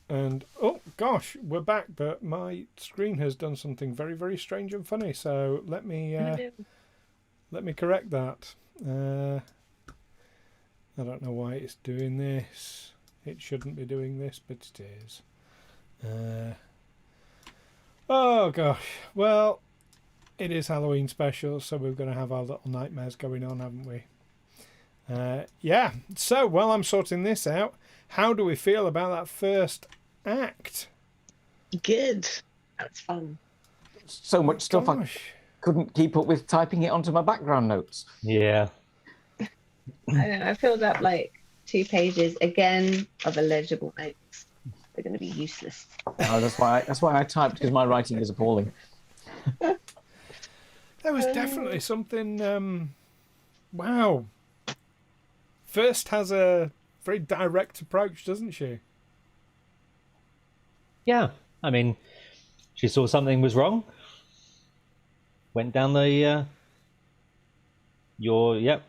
And oh gosh, we're back, but my screen has done something very, very strange and funny. So let me correct that. I don't know why it's doing this. It shouldn't be doing this, but it is. Oh gosh. Well, it is Halloween special, so we're going to have our little nightmares going on, haven't we? Yeah. So while I'm sorting this out, how do we feel about that first act? Good. That's fun. So much stuff I Gosh. couldn't keep up with typing it onto my background notes. Yeah. I know. I filled up like 2 pages again of illegible notes. They're going to be useless. Oh, that's why I typed, because my writing is appalling. There was definitely something. Wow. First has a very direct approach, doesn't she? Yeah. I mean, she saw something was wrong. Went down the. Yep.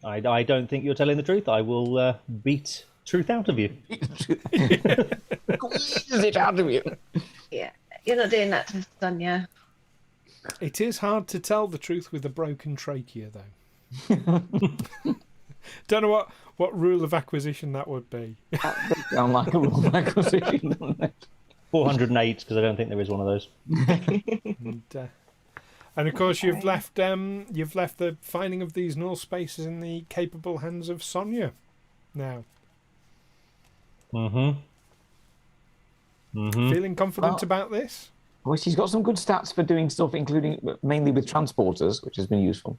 I don't think you're telling the truth. I will beat truth out of you. Squeeze it out of you. Yeah. You're not doing that to Sonia. It is hard to tell the truth with a broken trachea, though. Don't know what rule of acquisition that would be. That does sound like a rule of acquisition, doesn't it? 408, because I don't think there is one of those. And of course, you've left the finding of these null spaces in the capable hands of Sonia. Now, feeling confident about this? Well, she's got some good stats for doing stuff, including mainly with transporters, which has been useful.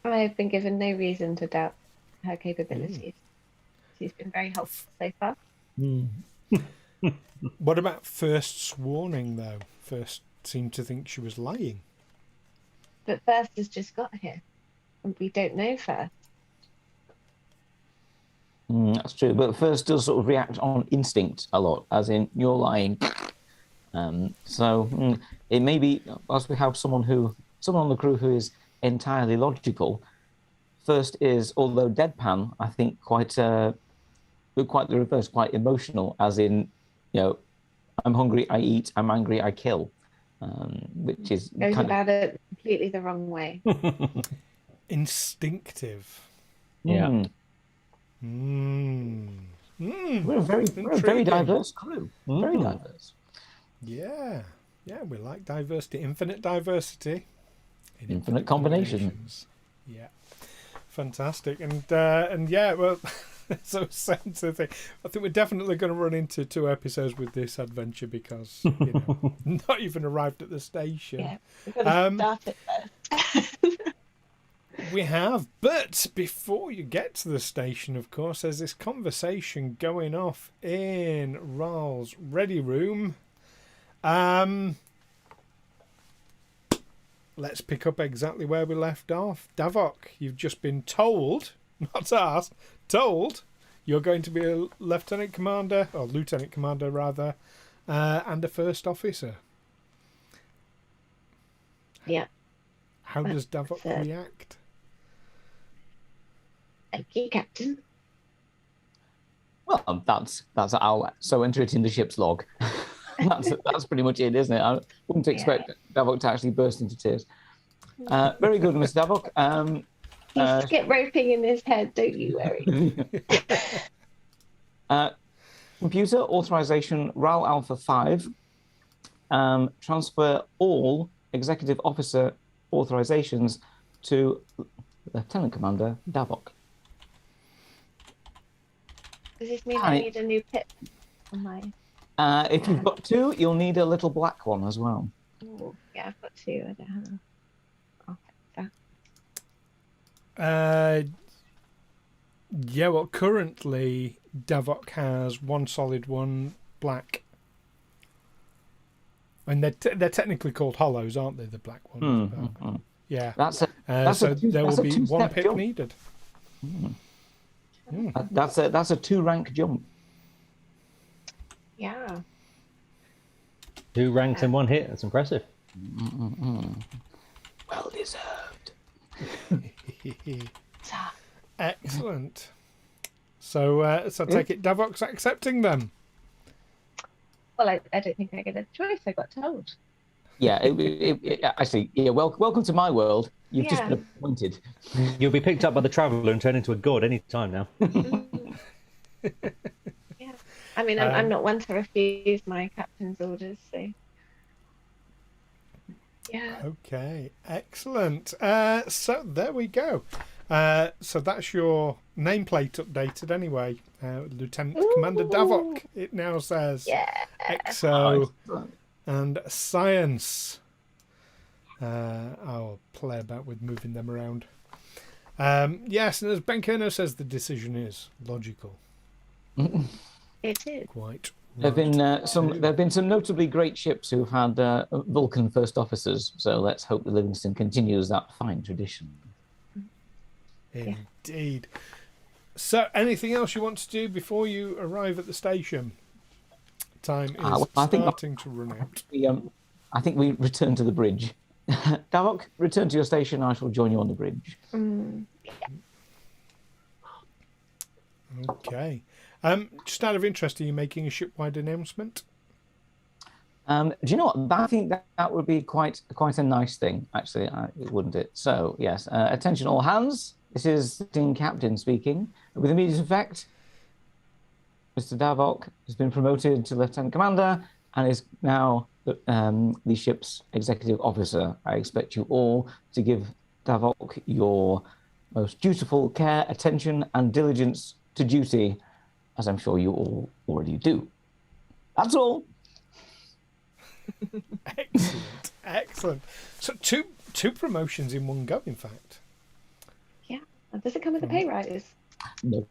I've been given no reason to doubt her capabilities. She's been very helpful so far. What about First's warning, though? First seemed to think she was lying. But First has just got here. And we don't know First. That's true, but First does sort of react on instinct a lot, as in, you're lying. So it may be, as we have someone on the crew who is entirely logical. First is, although deadpan, I think quite the reverse, quite emotional, as in, I'm hungry, I eat, I'm angry, I kill, which is Goes about it completely the wrong way. Instinctive. Yeah. We're a very diverse crew. Very diverse. Yeah, we like diversity, infinite diversity, infinite combinations. Yeah, fantastic, and yeah, well, so sense of thing. I think we're definitely going to run into 2 episodes with this adventure because not even arrived at the station. Yeah, we've got to start it first. We have, but before you get to the station, of course, there's this conversation going off in Wraal's ready room. Let's pick up exactly where we left off. Davok, you've just been told, not asked, told you're going to be a lieutenant commander, or lieutenant commander rather, and a first officer. Yeah. How does Davok react? Thank you, Captain. Well, that's so enter it in the ship's log. That's pretty much it, isn't it? I wouldn't expect Davok to actually burst into tears. Very good, Mr. Davok. He's skip roping in his head, don't you worry. Computer authorization Wraal Alpha 5. Transfer all executive officer authorizations to Lieutenant Commander Davok. Does this mean I need a new pip on my... If you've got 2, you'll need a little black one as well. Ooh, yeah, I've got 2. I don't have I'll fix that. Yeah, well, currently Davok has 1 solid, 1 black. And they're technically called hollows, aren't they? The black ones. Yeah. That's so there will be 1 pip jump. needed. That's a 2-rank jump. Yeah. 2 ranks in 1 hit. That's impressive. Well deserved. Excellent. So take it Davok's accepting them. Well, I don't think I get a choice. I got told. Yeah, actually, yeah. Welcome to my world. You've just Yeah. been appointed. You'll be picked up by the Traveller and turned into a god any time now. Mm. Yeah. I mean, I'm not one to refuse my captain's orders, so. Yeah. Okay, excellent. So there we go. So that's your nameplate updated anyway. Lieutenant Commander Davok, it now says. Yeah. Exo and Science. I'll play about with moving them around. Yes, and as Ben Kerno says, the decision is logical. It is. Quite. There've been some notably great ships who've had Vulcan first officers. So let's hope that Livingston continues that fine tradition. Indeed. So, anything else you want to do before you arrive at the station? Time is starting to run out. I think we return to the bridge. Davok, return to your station. I shall join you on the bridge. Okay. Just out of interest, are you making a ship-wide announcement? Do you know what? I think that would be quite a nice thing, actually, wouldn't it? So, yes, attention all hands. This is the Team Captain speaking. With immediate effect, Mr. Davok has been promoted to Lieutenant Commander and is now the ship's executive officer. I expect you all to give Davok your most dutiful care, attention, and diligence to duty, as I'm sure you all already do. That's all. Excellent, excellent. So two promotions in one go, in fact. Yeah. Does it come with a pay rise? No.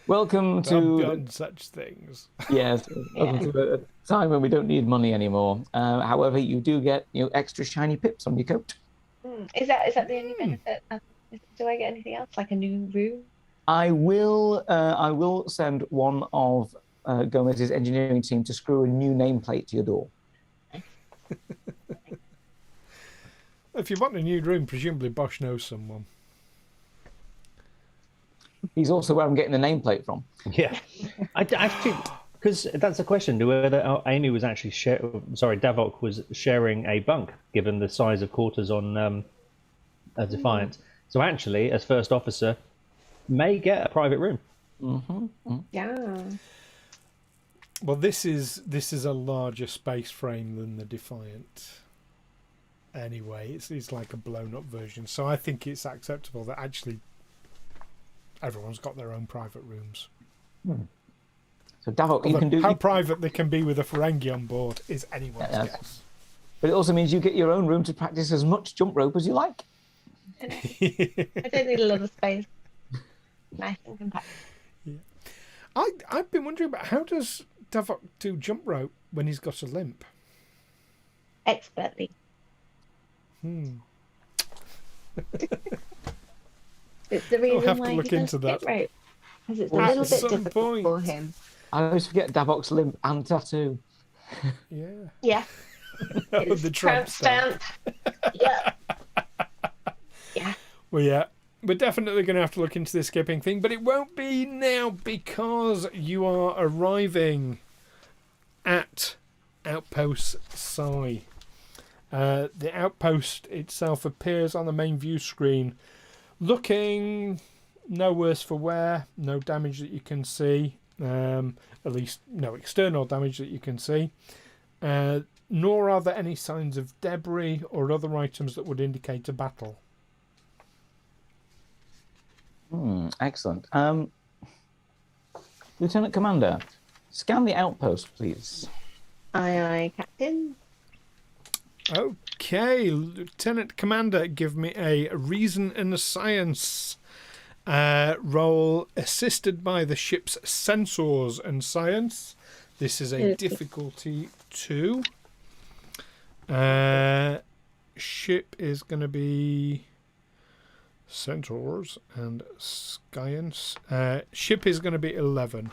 Welcome I've to done such things. yes. Welcome to a time when we don't need money anymore. However, you do get extra shiny pips on your coat. Is that the only benefit? Do I get anything else, like a new room? I will send one of Gomez's engineering team to screw a new nameplate to your door. If you want a new room, presumably Bosh knows someone. He's also where I'm getting the nameplate from. Yeah, I actually, because that's a question: whether Amy was actually Davok was sharing a bunk, given the size of quarters on Defiant. So actually, as first officer, may get a private room. Yeah. Well, this is a larger space frame than the Defiant. Anyway, it's like a blown up version. So I think it's acceptable that actually everyone's got their own private rooms. So Davok, you can do how private they can be with a Ferengi on board is anyone's guess. But it also means you get your own room to practice as much jump rope as you like. I don't need a lot of space. Nice and compact. Yeah. I've been wondering about how does Davok do jump rope when he's got a limp? Expertly. It's the reason have to why look he into does that. rope. Because it's a little bit some difficult point. for him. I always forget Davok's limp and tattoo. Yeah. Yeah. It's The Trump stamp. Yeah. Yeah. Well, yeah. We're definitely going to have to look into this skipping thing, but it won't be now because you are arriving at Outpost Psi. The outpost itself appears on the main view screen, looking no worse for wear, no damage that you can see, at least no external damage that you can see, nor are there any signs of debris or other items that would indicate a battle. Excellent. Lieutenant Commander, scan the outpost, please. Aye, aye, Captain. Okay, Lieutenant Commander, give me a reason and a science roll assisted by the ship's sensors and science. This is a difficulty 2. Ship is going to be sensors and science. Ship is going to be 11.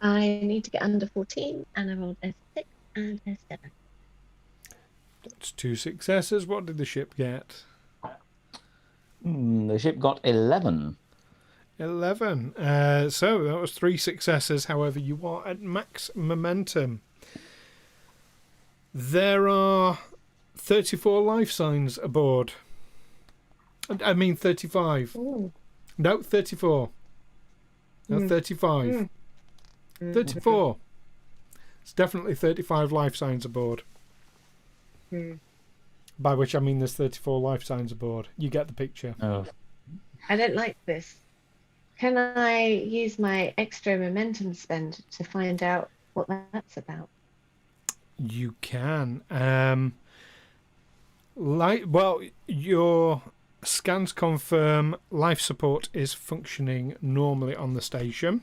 I need to get under 14, and I rolled a 6 and a 7. That's 2 successes. What did the ship get? The ship got 11. 11. So that was 3 successes. However, you are at max momentum. There are 34 life signs aboard. I mean 35. Ooh. No, 34. No, 35. 34. It's definitely 35 life signs aboard. By which I mean there's 34 life signs aboard. You get the picture. Oh. I don't like this. Can I use my extra momentum spend to find out what that's about? You can. Well, your scans confirm life support is functioning normally on the station,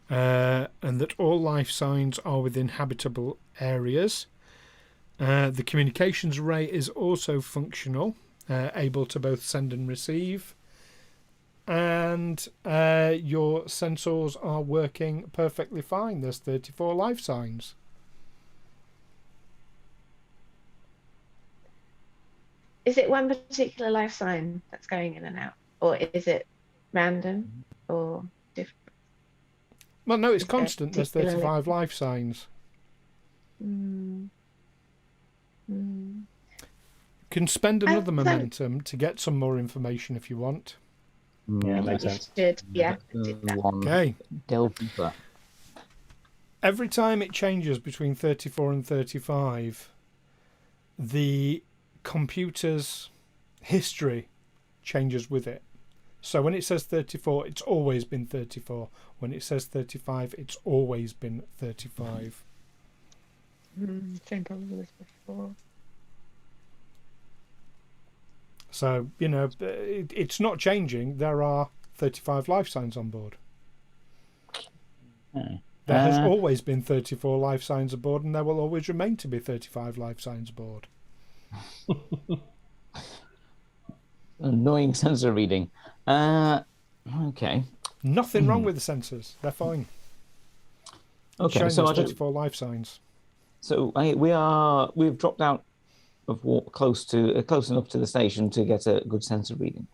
and that all life signs are within habitable areas. The communications array is also functional, able to both send and receive. And your sensors are working perfectly fine. There's 34 life signs. Is it one particular life sign that's going in and out? Or is it random or different? Well, no, it's Is there constant. There's 35 life signs. Mm. Mm. You can spend another so- momentum to get some more information if you want. Yeah, I makes think you sense. should. Yeah, do that. One. Okay. Delve deeper. Every time it changes between 34 and 35, the computer's history changes with it. So when it says 34, it's always been 34. When it says 35, it's always been 35. Same problem as before. So, you know, it's not changing. There are 35 life signs on board. Hmm. There has always been 34 life signs aboard, and there will always remain to be 35 life signs aboard. Annoying sensor reading. Okay. Nothing wrong with the sensors. They're fine. It's Okay. showing So us 34 life signs. So we've dropped out of close enough to the station to get a good sensor reading.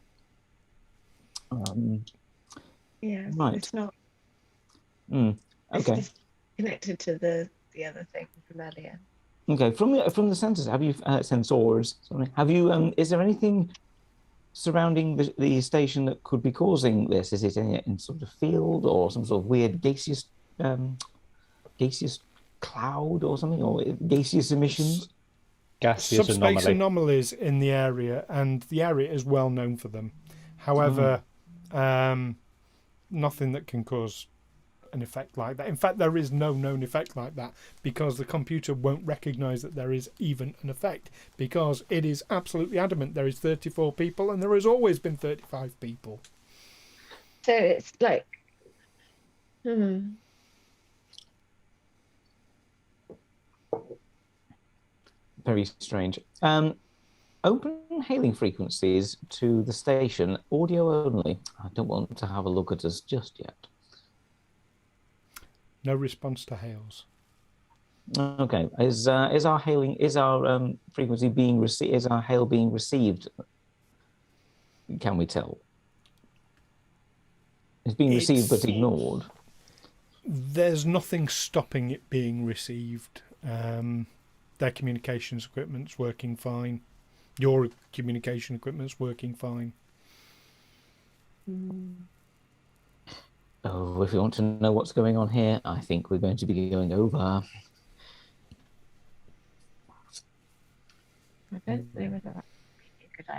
Yeah, Right. it's not. Okay. It's just connected to the other thing from earlier. Okay. From the sensors, have you sensors? Sorry, have you? Is there anything surrounding the station that could be causing this? Is it in sort of field or some sort of weird gaseous cloud or something, or gaseous emissions? Gaseous Subspace anomaly. anomalies in the area, and the area is well known for them. However, nothing that can cause an effect like that. In fact, there is no known effect like that because the computer won't recognise that there is even an effect because it is absolutely adamant there is 34 people and there has always been 35 people. So it's like, Very strange. Open hailing frequencies to the station, audio only. I don't want to have a look at us just yet. No response to hails. Okay. Is our frequency being received? Is our hail being received? Can we tell? It's being received but ignored. There's nothing stopping it being received. Their communications equipment's working fine. Your communication equipment's working fine. Oh, if you want to know what's going on here, I think we're going to be going over. I don't know whether that would be a good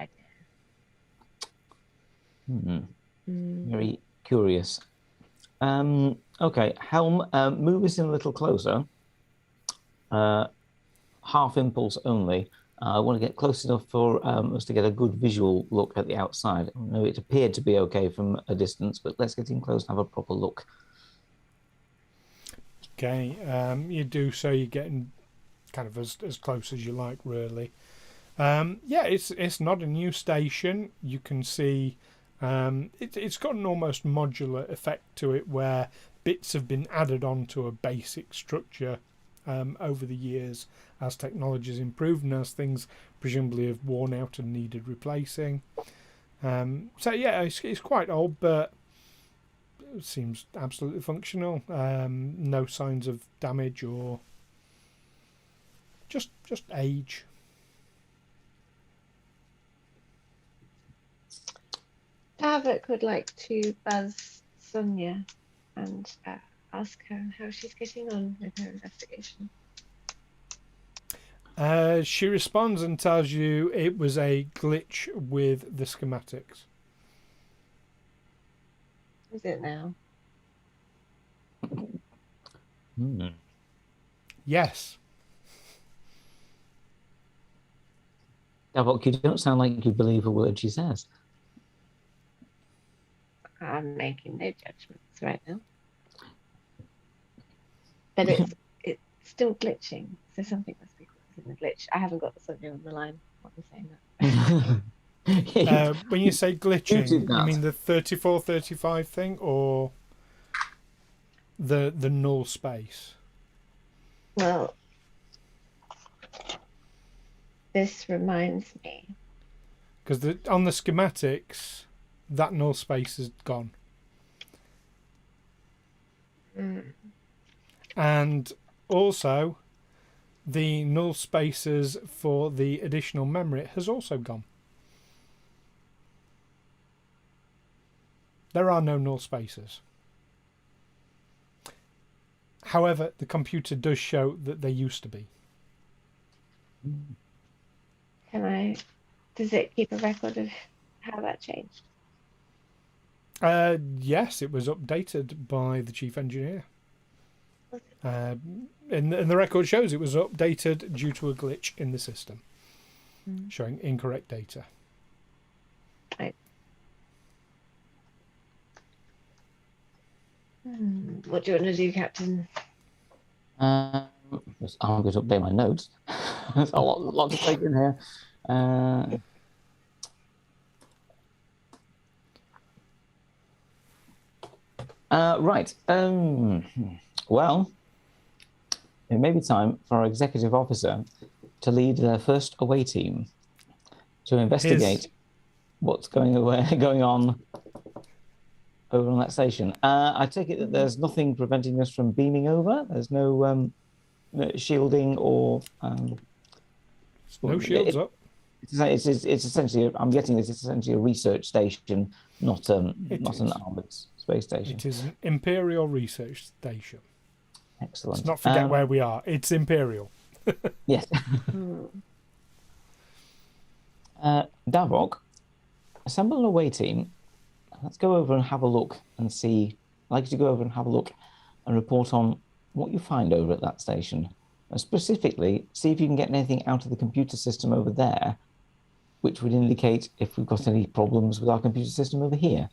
idea. Very curious. Okay, helm, move us in a little closer. Half impulse only. I want to get close enough for us to get a good visual look at the outside. I know it appeared to be okay from a distance, but let's get in close and have a proper look. Okay, you do so. You're getting kind of as close as you like, really. Yeah, it's not a new station. You can see it's got an almost modular effect to it, where bits have been added onto a basic structure over the years as technology has improved and as things presumably have worn out and needed replacing. So yeah, it's quite old, but it seems absolutely functional. No signs of damage or just age. Davok would like to buzz Sonia and ask her how she's getting on with her investigation. She responds and tells you it was a glitch with the schematics. Is it now? Yes. Davok, you don't sound like you believe a word she says. I'm making no judgments right now. But it's still glitching, so something must be causing the glitch. I haven't got Sonia on the line while I'm saying that. When you say glitching, did that. you mean the 3435 thing or the null space? Well, this reminds me. Because on the schematics, that null space is gone. And also, the null spaces for the additional memory has also gone. There are no null spaces. However, the computer does show that they used to be. Does it keep a record of how that changed? Yes, it was updated by the chief engineer. And the record shows it was updated due to a glitch in the system, showing incorrect data. Right. What do you want to do, Captain? I'm going to update my notes. There's a lot to take in here. Right. Well, it may be time for our executive officer to lead their first away team to investigate what's going on over on that station. I take it that there's nothing preventing us from beaming over. There's no shielding or no shields up. It's essentially. I'm getting it's essentially a research station, not an armored space station. It is an Imperial research station. Excellent. Let's not forget where we are. It's Imperial. Yes. Davok, assemble an away team. Let's go over and have a look and see. I'd like you to go over and have a look and report on what you find over at that station. And specifically, see if you can get anything out of the computer system over there, which would indicate if we've got any problems with our computer system over here.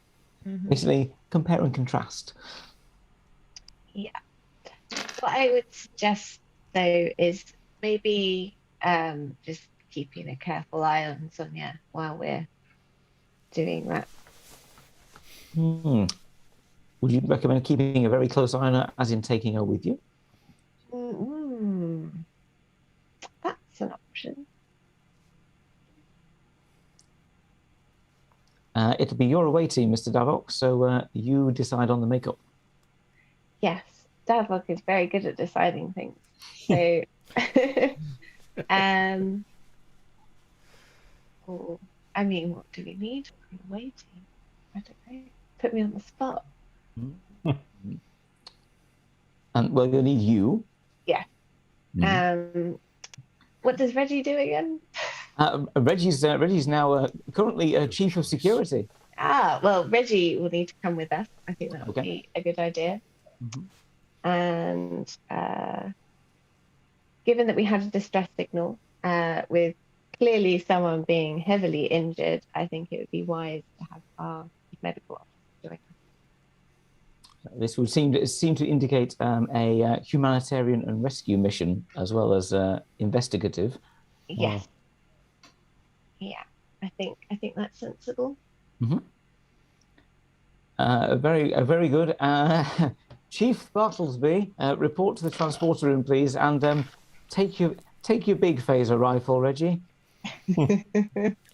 Basically, compare and contrast. Yeah. What I would suggest, though, is maybe just keeping a careful eye on Sonia while we're doing that. Would you recommend keeping a very close eye on her, as in taking her with you? That's an option. It'll be your away team, Mr. Davok, so you decide on the makeup. Yes, Davok is very good at deciding things. So, I mean, what do we need for an away team? I don't know. Put me on the spot. And well, you'll need you. Yeah. What does Reggie do again? Reggie's now currently chief of security. Well, Reggie will need to come with us. I think that would be a good idea. And given that we had a distress signal with clearly someone being heavily injured, I think it would be wise to have our medical officer join us. This would seem to indicate a humanitarian and rescue mission as well as investigative. Yes. Yeah, I think that's sensible. Very good. Chief Bartlesby, report to the transporter room, please, and take your big phaser rifle, Reggie.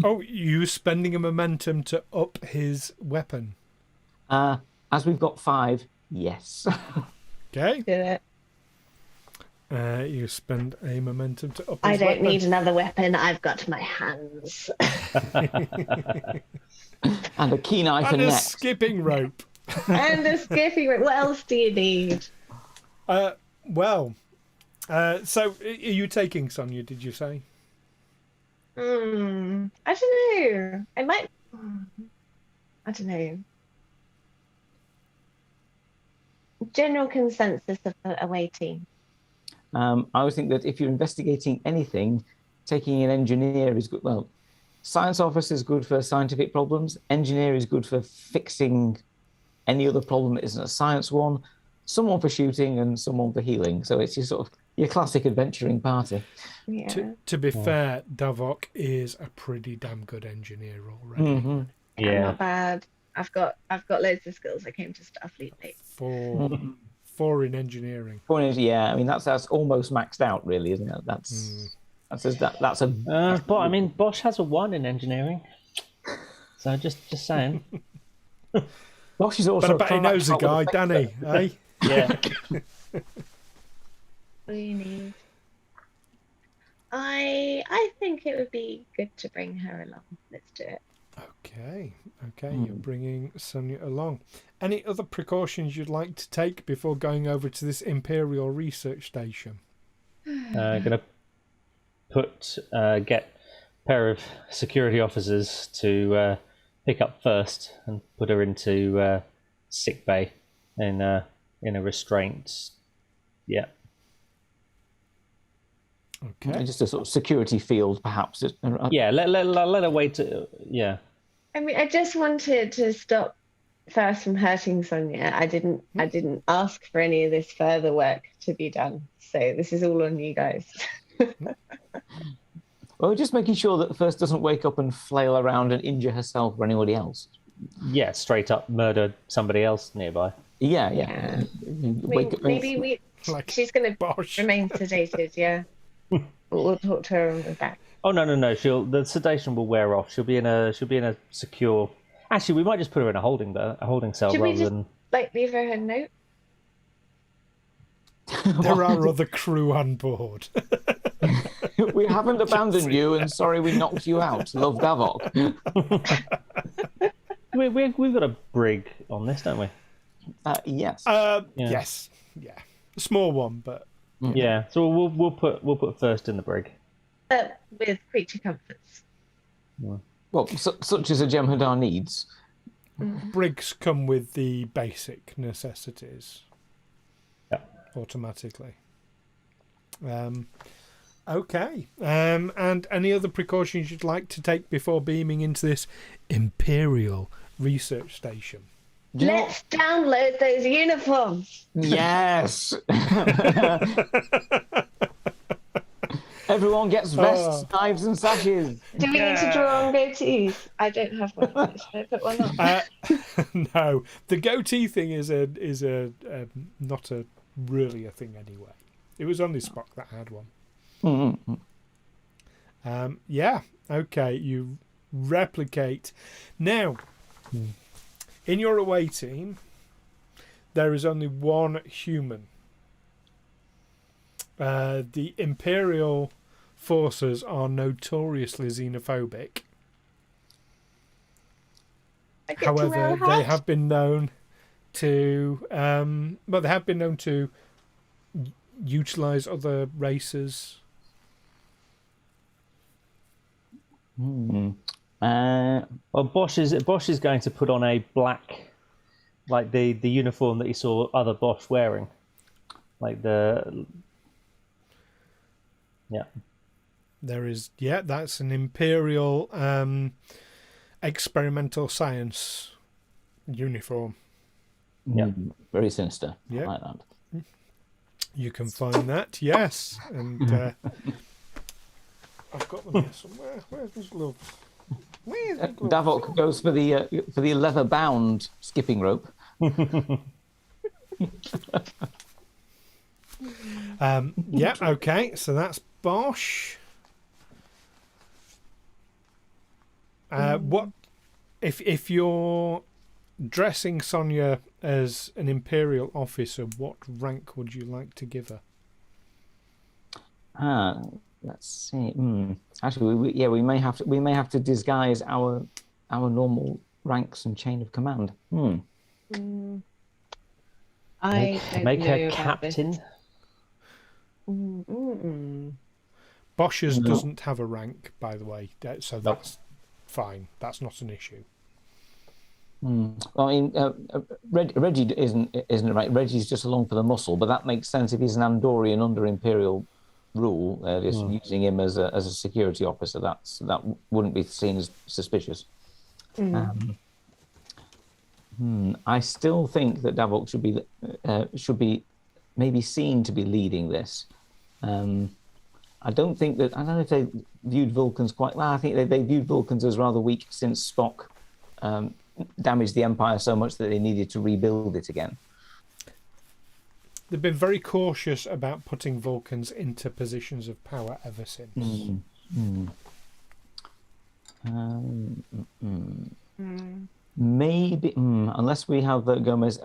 Oh, you spending a momentum to up his weapon. As we've got 5, yes. Okay. Did it. You spend a momentum to up his I don't weapon. need another weapon. I've got my hands. And a keen eye for And a next. skipping rope. And a skipping rope. What else do you need? So are you taking Sonia, did you say? I don't know. I might. I don't know. General consensus of a away team. I always think that if you're investigating anything, taking an engineer is good. Well, science officer is good for scientific problems. Engineer is good for fixing any other problem that isn't a science one. Someone for shooting and someone for healing. So it's your classic adventuring party. Yeah. To be fair, Davok is a pretty damn good engineer already. Mm-hmm. I'm Yeah. not bad. I've got loads of skills. I came to Starfleet late. Four in engineering. Yeah, I mean that's almost maxed out, really, isn't it? That's a. But I mean, Bosh has a 1 in engineering. So just saying. Bosh is also. But I bet he knows a guy, Danny, eh? Yeah. What do you need? I think it would be good to bring her along. Let's do it. Okay, you're bringing Sonia along. Any other precautions you'd like to take before going over to this Imperial research station? Gonna get a pair of security officers to pick up first and put her into sick bay in a restraint. Yeah. Okay. Just a sort of security field, perhaps. Yeah. Let her wait. Yeah. I mean, I just wanted to stop Ferris from hurting Sonia. I didn't ask for any of this further work to be done. So this is all on you guys. Well, just making sure that First doesn't wake up and flail around and injure herself or anybody else. Yeah. Straight up murder somebody else nearby. Yeah. Maybe Like she's going to Bosh. remain sedated. Yeah. We'll talk to her on the back. Oh no! The sedation will wear off. She'll be in a secure. Actually, we might just put her in a holding cell Should we rather just than. leave her a note? There are other crew on board. We haven't abandoned you, and sorry we knocked you out. Love, Davok. We've got a brig on this, don't we? Yes. Yes. Yeah. A small one, but Yeah. So we'll put First in the brig. With creature comforts. Well, such as a Jem'Hadar needs. brigs come with the basic necessities. Yeah. Automatically. Okay. And any other precautions you'd like to take before beaming into this Imperial research station? Let's download those uniforms. Yes. Everyone gets vests, knives, and sashes. Do we need to draw on goatees? I don't have one. Should I put one on? No, the goatee thing is not really a thing anyway. It was only Spock that had one. Mm-hmm. Yeah. Okay. You replicate now. In your away team, there is only one human. The Imperial forces are notoriously xenophobic. However, they have been known to, utilize other races. Well, Bosh is going to put on a black, like the uniform that you saw other Bosh wearing, like the. Yeah. There is, that's an Imperial experimental science uniform. Yeah. Very sinister. Yeah. I like that. You can find that, yes. And I've got them here somewhere. Where's his gloves? Davok goes for the leather-bound skipping rope. Okay, so that's Bosh. What if you're dressing Sonia as an Imperial officer? What rank would you like to give her? Let's see. Actually, we may have to disguise our normal ranks and chain of command. I don't Make know her about captain. This. Bosh's doesn't have a rank, by the way, so that's fine. That's not an issue. Well, I mean, Reggie isn't right. Reggie's just along for the muscle, but that makes sense if he's an Andorian under Imperial rule. Just using him as a security officer, that wouldn't be seen as suspicious. I still think that Davok should be maybe seen to be leading this. I don't know if they viewed Vulcans quite well. I think they viewed Vulcans as rather weak since Spock damaged the Empire so much that they needed to rebuild it again. They've been very cautious about putting Vulcans into positions of power ever since. Maybe, unless we have Gomez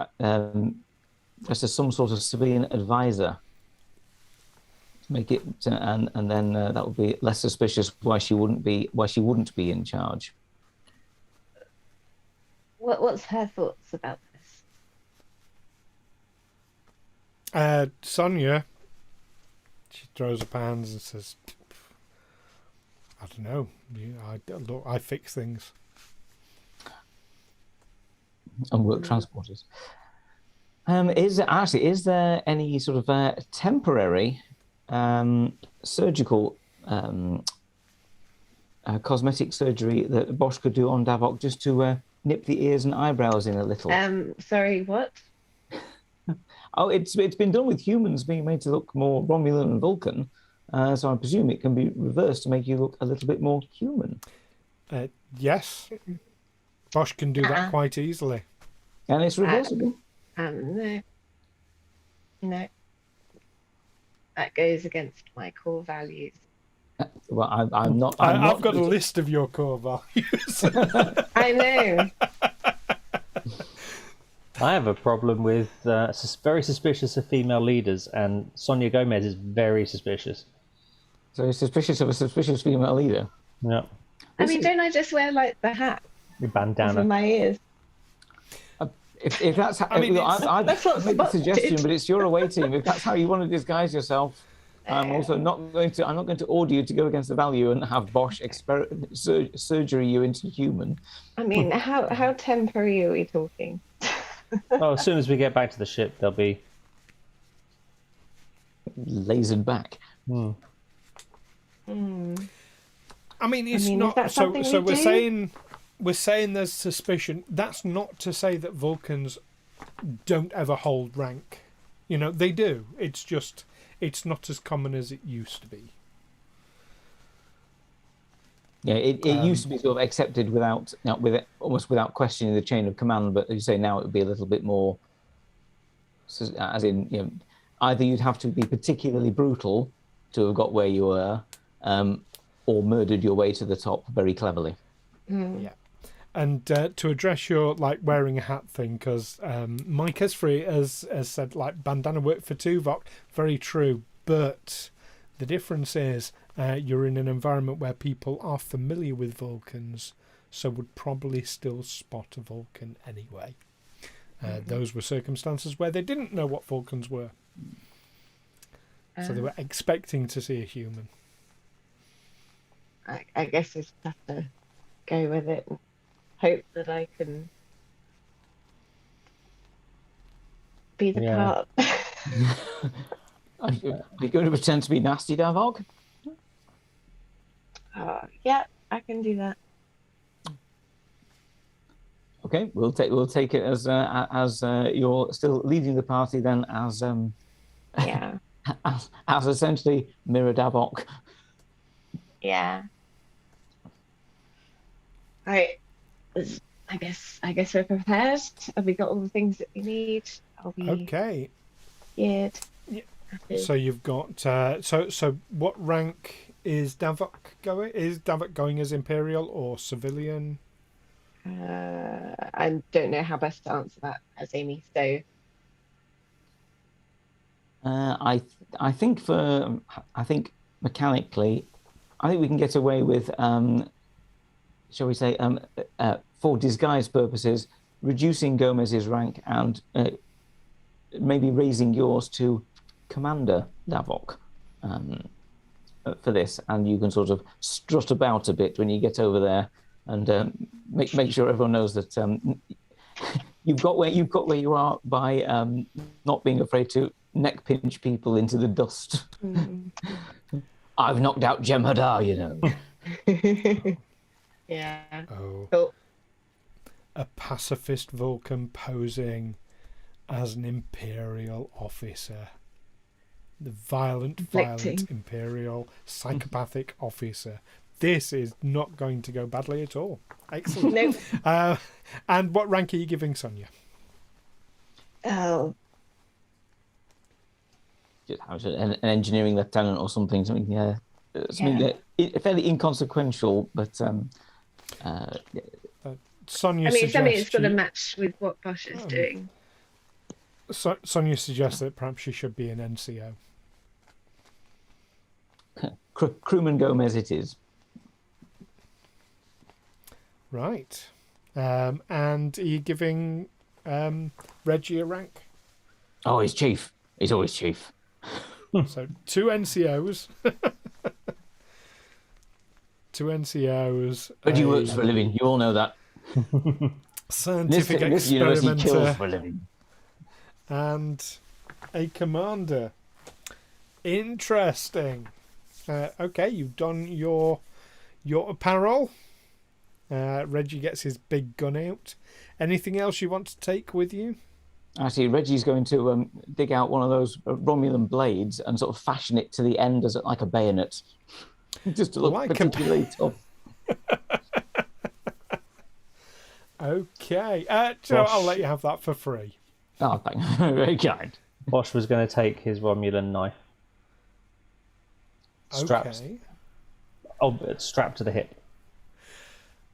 just as some sort of civilian advisor, make it, and then that would be less suspicious why she wouldn't be in charge. What's her thoughts about this? Sonia, she throws up her hands and says, "I don't know. I fix things." And work transporters. Is there any sort of temporary surgical cosmetic surgery that Bosh could do on Davok just to nip the ears and eyebrows in a little? Sorry, what? Oh, it's been done with humans being made to look more Romulan and Vulcan, so I presume it can be reversed to make you look a little bit more human. Yes, Bosh can do that quite easily. And it's reversible. No. That goes against my core values. Well, I'm I've got a list of your core values. I know. I have a problem with very suspicious of female leaders, and Sonia Gomez is very suspicious. So you're suspicious of a suspicious female leader? Yeah. I mean, don't I just wear like the hat Your bandana. over my ears? If that's how, I'd make the suggestion, but it's your away team. If that's how you want to disguise yourself, I'm also not going to order you to go against the value and have Bosh surgery you into human. I mean, how temporary are we talking? Oh, as soon as we get back to the ship, they'll be lasered back. I mean, not so. We're saying there's suspicion. That's not to say that Vulcans don't ever hold rank. You know, they do. It's just it's not as common as it used to be. Yeah, it used to be sort of accepted almost without questioning the chain of command. But as you say, now it would be a little bit more, as in, either you'd have to be particularly brutal to have got where you were, or murdered your way to the top very cleverly. Yeah. And to address your wearing a hat thing, because Mike Esfrey has said bandana work for Tuvok, very true. But the difference is you're in an environment where people are familiar with Vulcans, so would probably still spot a Vulcan anyway. Those were circumstances where they didn't know what Vulcans were, so they were expecting to see a human. I guess I just have to go with it and hope that I can be the part. Are you going to pretend to be nasty, Davok? Yeah, I can do that. Okay, we'll take it as you're still leading the party then, as as essentially Mirror Davok. Yeah. All right. I guess we're prepared. Have we got all the things that we need? Are we okay? Geared. Yeah. So you've got so what rank is Davok going? Is Davok going as Imperial or civilian? I don't know how best to answer that as Amy. So I think mechanically, I think we can get away with, shall we say, for disguise purposes, reducing Gomez's rank and maybe raising yours to Commander Davok for this, and you can sort of strut about a bit when you get over there, and make sure everyone knows that you've got where you are by not being afraid to neck pinch people into the dust. I've knocked out Cmdr, you know. yeah. Oh. Cool. A pacifist Vulcan posing as an Imperial officer. The violent Imperial psychopathic officer. This is not going to go badly at all. Excellent. Nope. And what rank are you giving Sonia? Oh, Just an engineering lieutenant or something. Something fairly inconsequential, but Sonia I mean, suggests it's got to match with what Bosh is doing. Sonia suggests that perhaps she should be an NCO. Crewman Gomez it is. Right. And are you giving Reggie a rank? Oh, he's chief. He's always chief. So 2 NCOs. 2 NCOs. Reggie works for a living. You all know that. Scientific this university kills experimenter for a living. and a commander. Interesting. Okay, you've done your apparel. Reggie gets his big gun out. Anything else you want to take with you? Actually, Reggie's going to dig out one of those Romulan blades and sort of fashion it to the end as like a bayonet, just to look Like particularly tough. Okay. So I'll let you have that for free. Oh, thank you. Very kind. Bosh was going to take his Romulan knife. Strapped. Okay. Oh, it's strapped to the hip.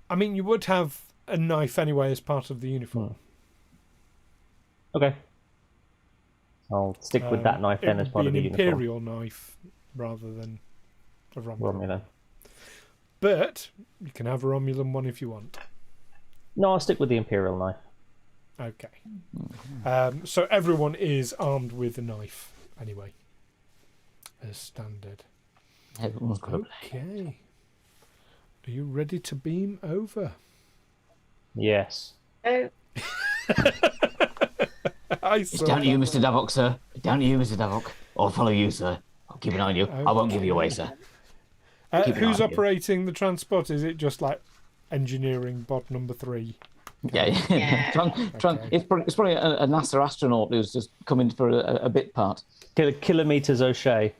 I mean, you would have a knife anyway as part of the uniform. Okay. I'll stick with that knife then as part of the uniform. An Imperial knife rather than a Romulan. Romulan. But you can have a Romulan one if you want. No, I'll stick with the Imperial knife. Okay. So everyone is armed with a knife anyway, as standard. Everyone's got a blade. Okay. Are you ready to beam over? Yes. Oh, It's down to you, Mr. Davok, sir. Down to you, Mr. Davok. I'll follow you, sir. I'll keep an eye on you. Okay. I won't give you away, sir. Keep an eye Who's on you. operating the transport? Is it just like engineering bod number 3? Yeah. Okay. It's probably a NASA astronaut who's just come in for a bit part. Kilometers O'Shea.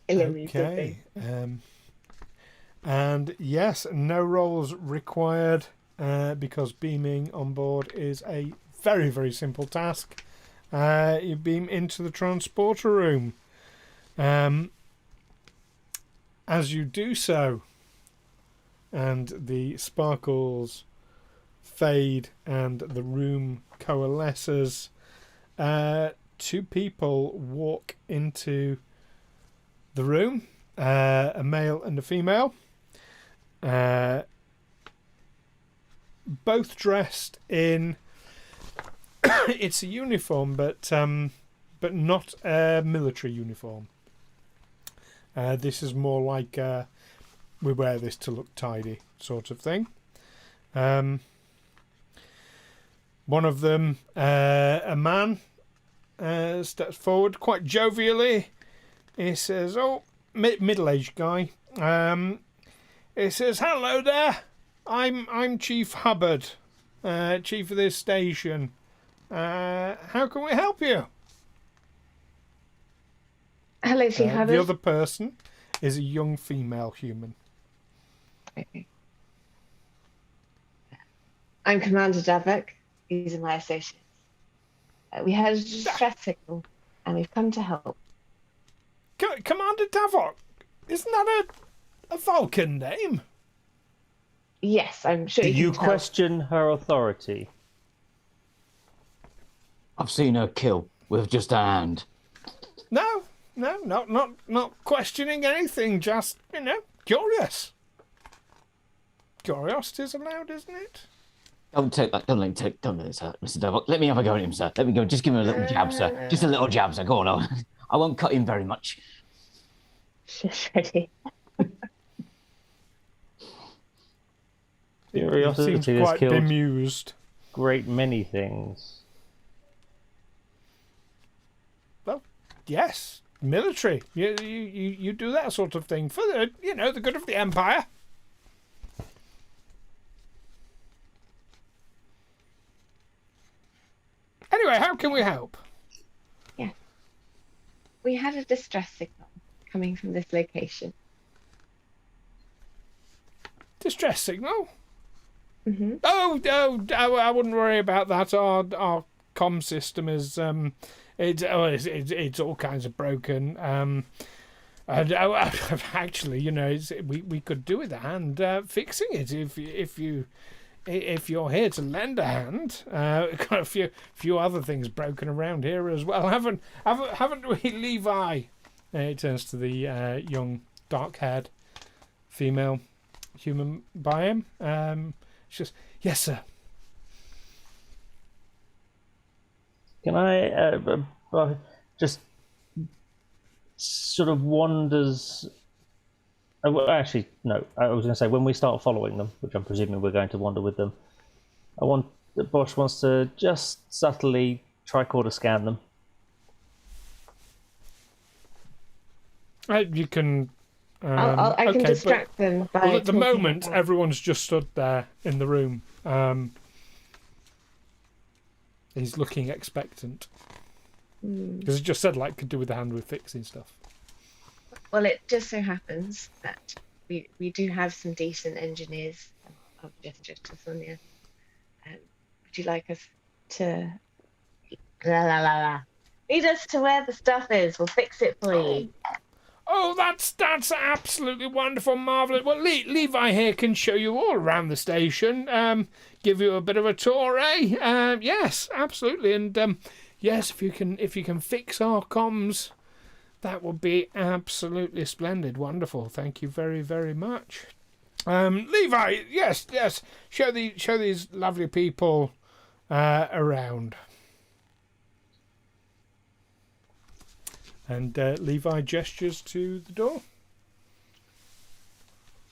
Okay. And yes, no rolls required because beaming on board is a very, very simple task. You beam into the transporter room. As you do so, and the sparkles fade and the room coalesces, 2 people walk into the room, a male and a female, both dressed in it's a uniform, but not a military uniform. This is more like we wear this to look tidy sort of thing. One of them, a man, steps forward quite jovially. He says, middle-aged guy. He says, "Hello there. I'm Chief Hubbard, chief of this station. How can we help you?" hello, Chief Hubbard. The other person is a young female human. Okay. I'm Commander Davok. These are my associates. We had a distress signal, and we've come to help. Commander Davok, Isn't that a Vulcan name? Yes, I'm sure Do you can tell. question her authority? I've seen her kill with just a hand. No, not questioning anything. Just curious. Curiosity's allowed, isn't it? Don't take that. Don't let it, sir, Mr. Davok. Let me have a go at him, sir. Let me go. Just give him a little jab, sir. Just a little jab, sir. Go on. I won't cut him very much. She's ready. Curiosity Seems has quite killed bemused. great many things. Well, yes, military. You do that sort of thing for the the good of the Empire. Anyway, how can we help? Yeah. We had a distress signal coming from this location. Distress signal? Mm-hmm. Oh, I wouldn't worry about that. Our comm system is it's all kinds of broken. Actually, we could do with a hand fixing it if you're here to lend a hand. Got a few other things broken around here as well. Haven't we, Levi? It turns to the young, dark-haired female human by him. She says, "Yes, sir." Can I just sort of wanders? Well, actually, no. I was going to say when we start following them, which I'm presuming we're going to wander with them. Bosh wants to just subtly tricorder scan them. You can. I can distract them by. Well, at the talking moment, about- everyone's just stood there in the room. He's looking expectant because he just said could do with the hand with fixing stuff. Well, it just so happens that we do have some decent engineers. I'll gesture to Sonia. Would you like us to? Need us to where the stuff is. We'll fix it for you. Oh, that's absolutely wonderful, marvelous. Well, Levi here can show you all around the station. Give you a bit of a tour, eh? Yes, absolutely. And yes, if you can fix our comms, that would be absolutely splendid, wonderful. Thank you very, very much. Levi, yes. Show these lovely people around. And Levi gestures to the door.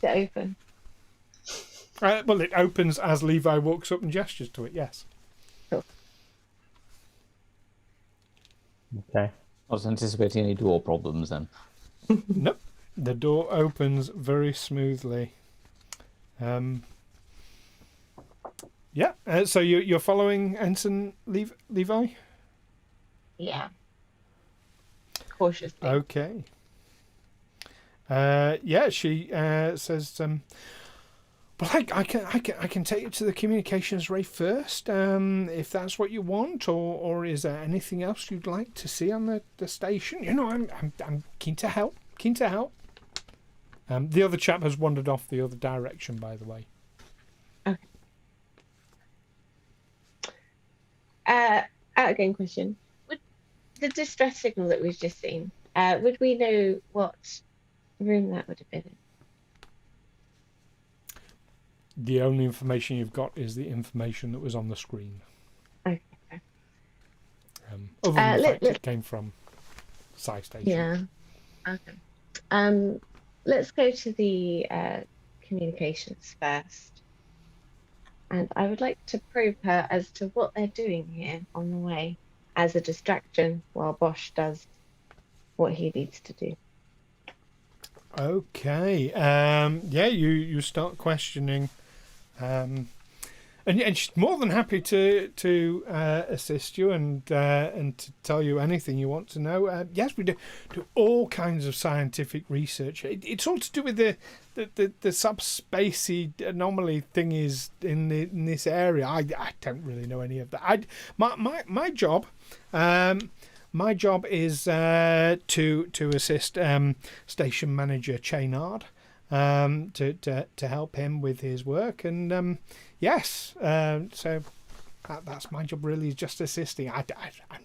To open. Well, it opens as Levi walks up and gestures to it, yes. Cool. Okay. I was anticipating any door problems then. Nope. The door opens very smoothly. Yeah, so you're following Ensign Levi? Yeah. Cautiously. Okay. Yeah, she says, well, I can take you to the communications ray first, if that's what you want, or is there anything else you'd like to see on the station? I'm keen to help. The other chap has wandered off the other direction, by the way. Okay. Out again question. Would the distress signal that we've just seen, would we know what room that would have been in? The only information you've got is the information that was on the screen. Okay. Other than the fact it came from Psi Station. Yeah. Okay. Let's go to the communications first. And I would like to probe her as to what they're doing here on the way as a distraction while Bosh does what he needs to do. Okay. Yeah, you start questioning. And she's more than happy to assist you and to tell you anything you want to know. Yes, we do all kinds of scientific research. It's all to do with the subspacey anomaly thing is in this area. I don't really know any of that. My job My job is to assist station manager Chainard to help him with his work, and yes, so that's my job really, is just assisting. I'm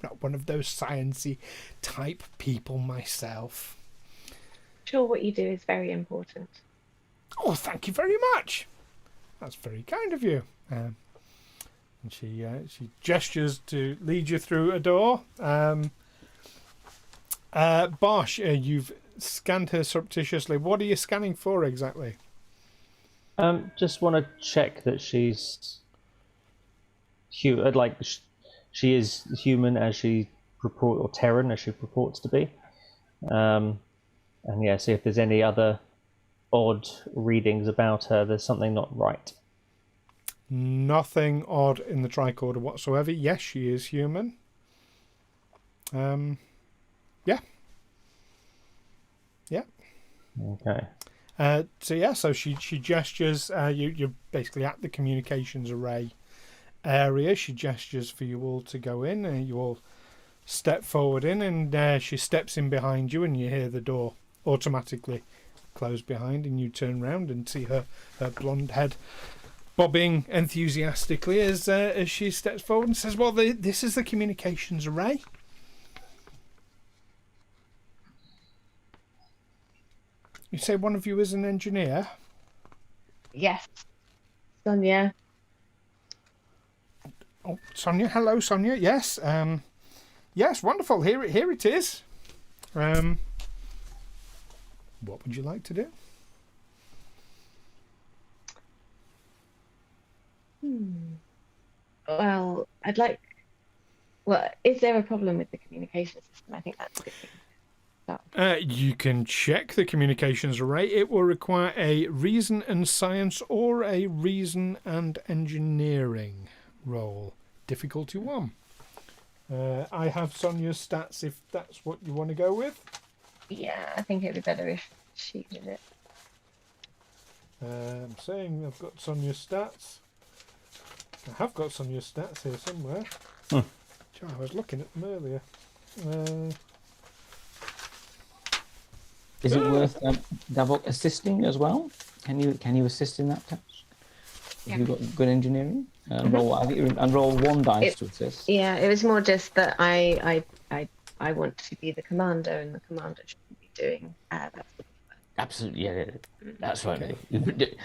not one of those sciencey type people myself. Sure, what you do is very important. Oh, thank you very much. That's very kind of you. And she gestures to lead you through a door. Bosh, you've scanned her surreptitiously. What are you scanning for exactly? Just want to check that she's like she is human as she or Terran as she purports to be. And yeah, see if there's any other odd readings about her. There's something not right. Nothing odd in the tricorder whatsoever. Yes, she is human. Yeah. Okay. So she gestures. You're basically at the communications array area. She gestures for you all to go in, and you all step forward in, and she steps in behind you, and you hear the door automatically close behind, and you turn round and see her blonde head bobbing enthusiastically as she steps forward and says, well, this is the communications array. You say one of you is an engineer? Yes, Sonia. Oh, Sonia. Hello, Sonia. Yes. Yes, wonderful. Here it is. What would you like to do? Well, is there a problem with the communication system? I think that's a good thing. You can check the communications array. It will require a reason and science or a reason and engineering roll. Difficulty 1. I have Sonia's stats if that's what you want to go with. Yeah, I think it'd be better if she did it. I'm saying I've got Sonia's stats. I have got Sonia's stats here somewhere. Hmm. I was looking at them earlier. Is it worth Davok assisting as well? Can you assist in that task? Yeah. Have you got good engineering? Roll 1 dice to assist. Yeah, it was more just that I want to be the commander, and the commander shouldn't be doing that. Absolutely, yeah, that's right. Okay.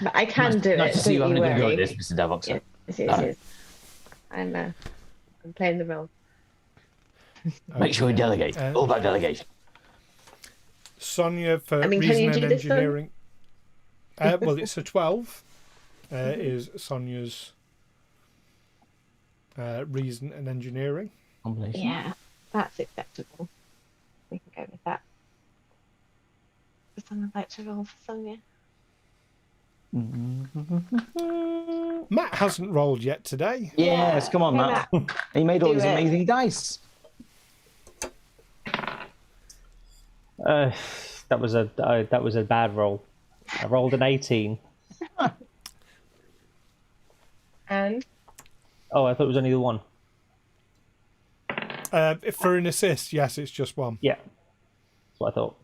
But I can do it. Nice to see you don't having a good go worry. at this, Mr. Davok. Yeah, it is. I'm playing the role. Make sure you delegate. All about delegation. Sonia for can reason you and do this, engineering. Well, it's a 12. Is Sonia's reason and engineering. Combination. Yeah, that's acceptable. We can go with that. Would someone like to roll for Sonia? Matt hasn't rolled yet today. Yes, come on, Matt. He made all Do these it. amazing dice. That was a bad roll. I rolled an 18. And Oh, I thought it was only the one. For an assist, yes, it's just 1. Yeah, that's what I thought.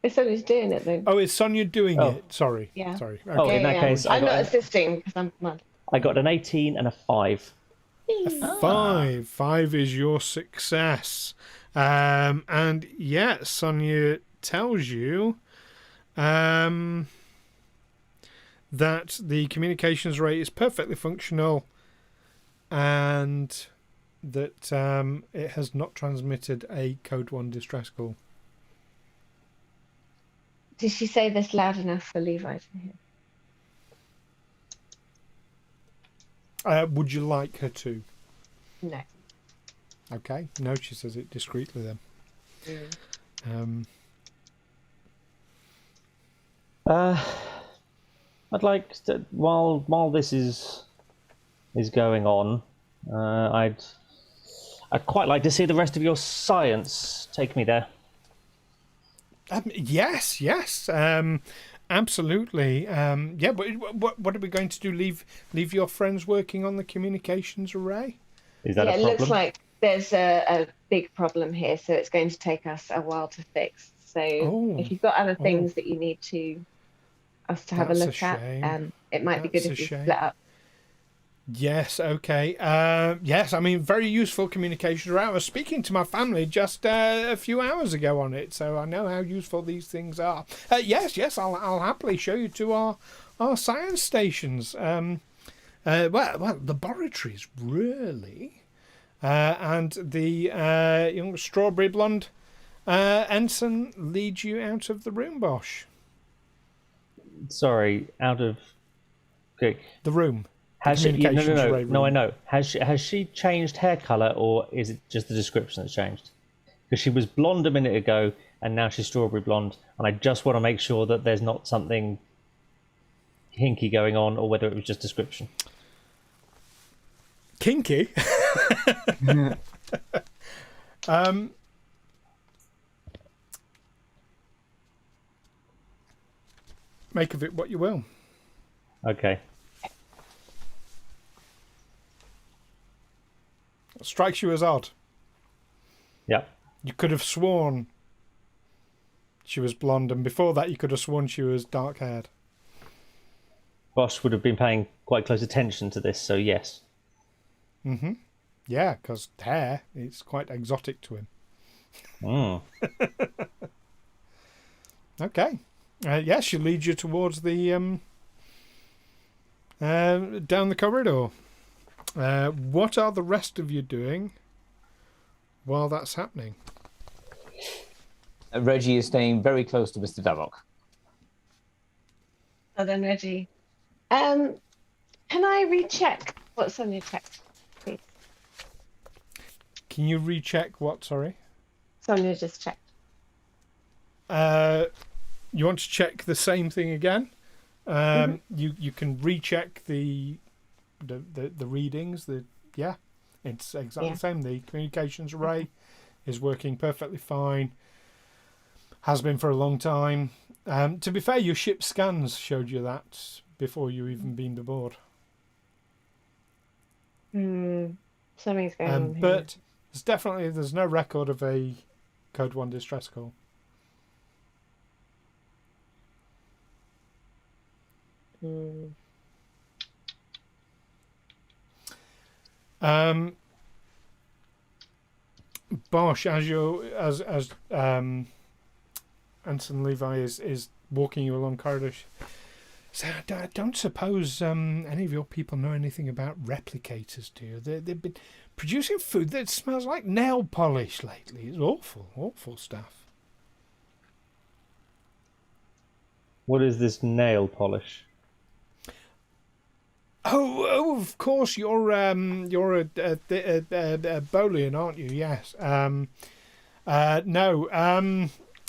it's Sonia's doing it though. Oh, it's Sonia doing Oh. it. Sorry. Yeah. Sorry. Oh, Okay. in that case, I'm not assisting because I'm mad. I got an 18 and a 5. 5. 5 is your success. And yeah, Sonia tells you that the communications array is perfectly functional and that it has not transmitted a Code 1 distress call. Did she say this loud enough for Levi to hear? Would you like her to? No. Okay. No, she says it discreetly then. I'd like to, while this is going on, I'd quite like to see the rest of your science. Take me there. Yes. Absolutely. Yeah, but what are we going to do? Leave your friends working on the communications array? Is that Yeah, a it problem? looks like there's a big problem here, so it's going to take us a while to fix. So if you've got other things that you need us to have a look at, it might be good if we split up. Yes, okay. Yes, I mean, very useful communication. I was speaking to my family just a few hours ago on it, so I know how useful these things are. Yes, I'll happily show you to our science stations. Well, laboratories, really. And the young strawberry blonde ensign leads you out of the room, Bosh. Sorry, out of... Okay. The room. Has she, no, I know. Has she changed hair colour, or is it just the description that's changed? Because she was blonde a minute ago, and now she's strawberry blonde, and I just want to make sure that there's not something hinky going on, or whether it was just description. Kinky? Make of it what you will. Okay. Strikes you as odd. Yeah. You could have sworn she was blonde, and before that you could have sworn she was dark-haired. Bosh would have been paying quite close attention to this, so yes. Mm-hmm. Yeah, because hair is quite exotic to him. Okay. Yes, she leads you towards the down the corridor. What are the rest of you doing while that's happening? Reggie is staying very close to Mr. Davok. Oh, then Reggie. Can I recheck what Sonia checked, please? Can you recheck what, sorry? Sonia just checked. You want to check the same thing again? You can recheck the readings. It's exactly the same. The communications array is working perfectly fine. Has been for a long time. To be fair, your ship scans showed you that before you even been aboard. Something's going on here. But there's no record of a Code 1 distress call. Bosh, as Anson Levi is walking you along corridors. So I don't suppose any of your people know anything about replicators, do you? They've been producing food that smells like nail polish lately. It's awful stuff. What is this nail polish? Oh, of course, you're a Bolian, aren't you? Yes. No.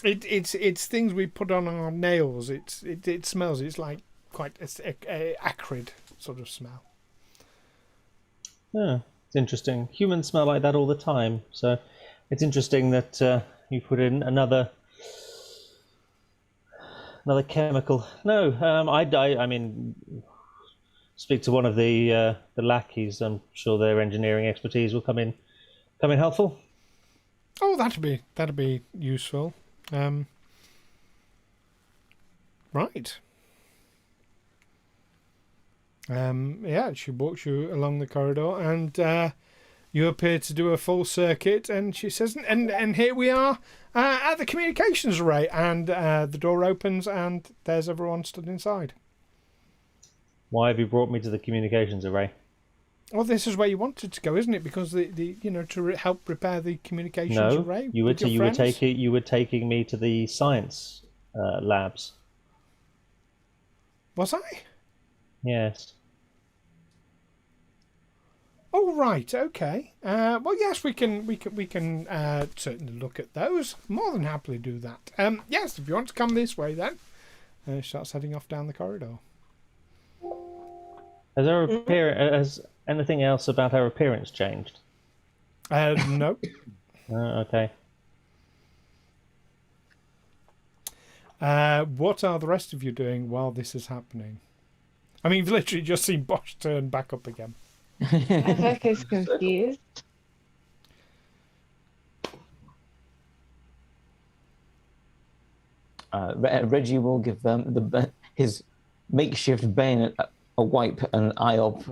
It's things we put on our nails. It smells. It's like quite a acrid sort of smell. Yeah, it's interesting. Humans smell like that all the time, so it's interesting that you put in another chemical. No, I mean, speak to one of the lackeys. I'm sure their engineering expertise will come in helpful. Oh, that'd be useful. Right. Yeah, she walks you along the corridor, and you appear to do a full circuit, and she says, and here we are at the communications array, and the door opens, and there's everyone stood inside. Why have you brought me to the communications array? Well, this is where you wanted to go, isn't it? Because to help repair the communications array. You were taking me to the science labs. Was I? Yes. Oh right, okay. Well, yes, we can certainly look at those. More than happily do that. Yes, if you want to come this way, then starts heading off down the corridor. Has anything else about her appearance changed? No. Okay. What are the rest of you doing while this is happening? I mean, you've literally just seen Bosh turn back up again. Davok is confused. Reggie will give his makeshift bayonet a wipe and an eye up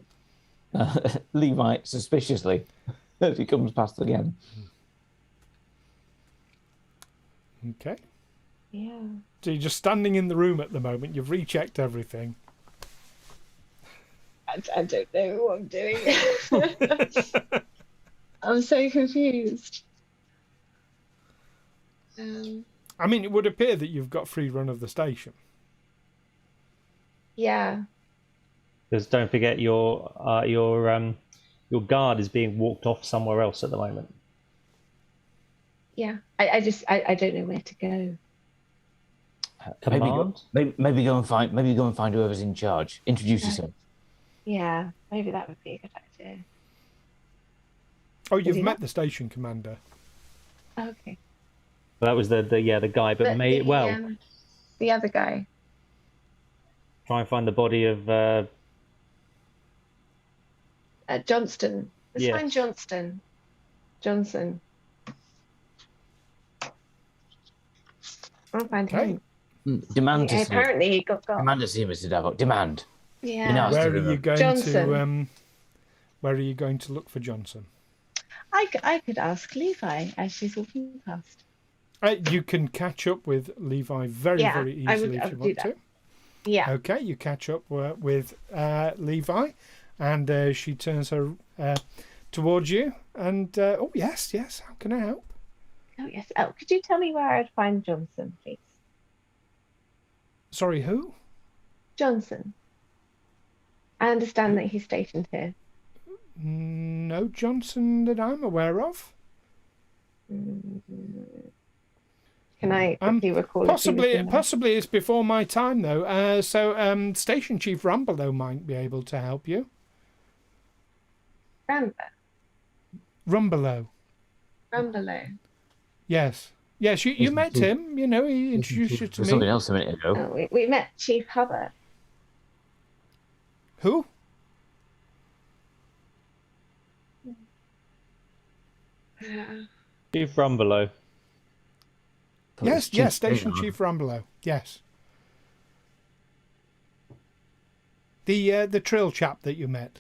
Levi suspiciously as he comes past again. Okay. Yeah. So you're just standing in the room at the moment. You've rechecked everything. I don't know what I'm doing. I'm so confused. I mean, it would appear that you've got free run of the station. Yeah. Because don't forget your guard is being walked off somewhere else at the moment. Yeah. I don't know where to go. Command? Maybe go and find whoever's in charge. Introduce yourself. Yeah, maybe that would be a good idea. Oh, you've he met not? the station commander. Okay. That was the guy, but the other guy. try and find the body of Johnston. Let's Yes. find Johnston. Johnson. I'll find him. Demand to see. Apparently he got. Demand to see Mr. Davok. Demand. Yeah. You know, Where are you going Johnson. to? Where are you going to look for Johnson? I could ask Levi as she's walking past. You can catch up with Levi very easily if you want to. Yeah. Okay, you catch up with Levi, and she turns her towards you. And oh yes, how can I help? Oh yes. Oh, could you tell me where I'd find Johnson, please? Sorry, who? Johnson. I understand that he's stationed here. No Johnson that I'm aware of. Can I quickly recall? Possibly it's before my time though. So Station Chief Rambelow might be able to help you. Rambelow. Yes. Yes, you met him. You know, he introduced you to me. Something else a minute ago. Oh, we met Chief Hubbard. Who? Chief Rumbelow. Yes, Station Chief Rambelow. Yes. The Trill chap that you met.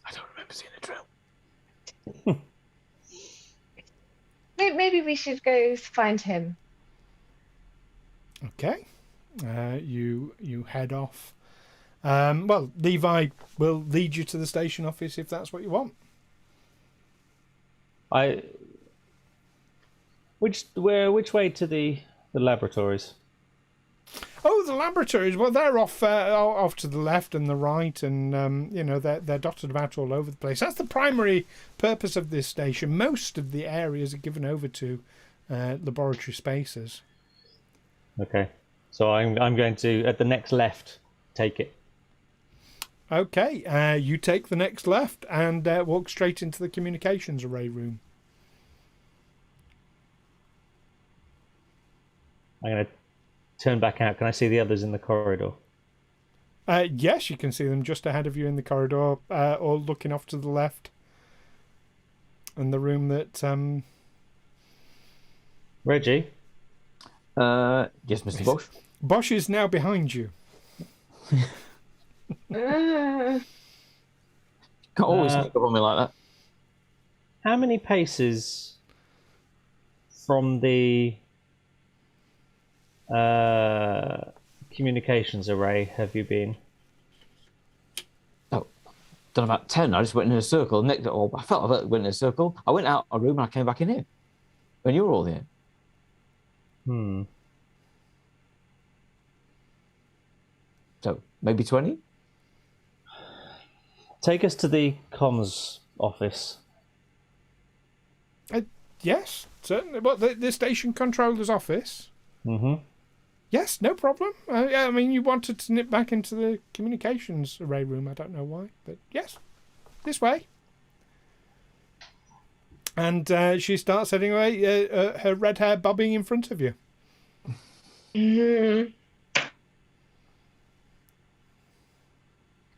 I don't remember seeing the Trill. Maybe we should go find him. Okay. You head off. Well, Levi will lead you to the station office if that's what you want. Which way to the laboratories? Oh, the laboratories. Well, they're off to the left and the right, and they're dotted about all over the place. That's the primary purpose of this station. Most of the areas are given over to laboratory spaces. Okay, so I'm going to at the next left take it. Okay, you take the next left and walk straight into the communications array room. I'm going to turn back out. Can I see the others in the corridor? Yes, you can see them just ahead of you in the corridor, all looking off to the left. And the room that... Reggie? Yes, Mr. Bosh? Bosh is now behind you. Can't always sneak up on me like that. How many paces from the communications array have you been? Oh, done about 10. I just went in a circle. Nicked it all. I felt like I went in a circle. I went out a room and I came back in here when you were all here. So maybe 20. Take us to the comms office. Yes, certainly. What, the station controller's office? Mm-hmm. Yes, no problem. I mean, you wanted to nip back into the communications array room. I don't know why, but yes, this way. And she starts heading away, her red hair bobbing in front of you. Mm-hmm.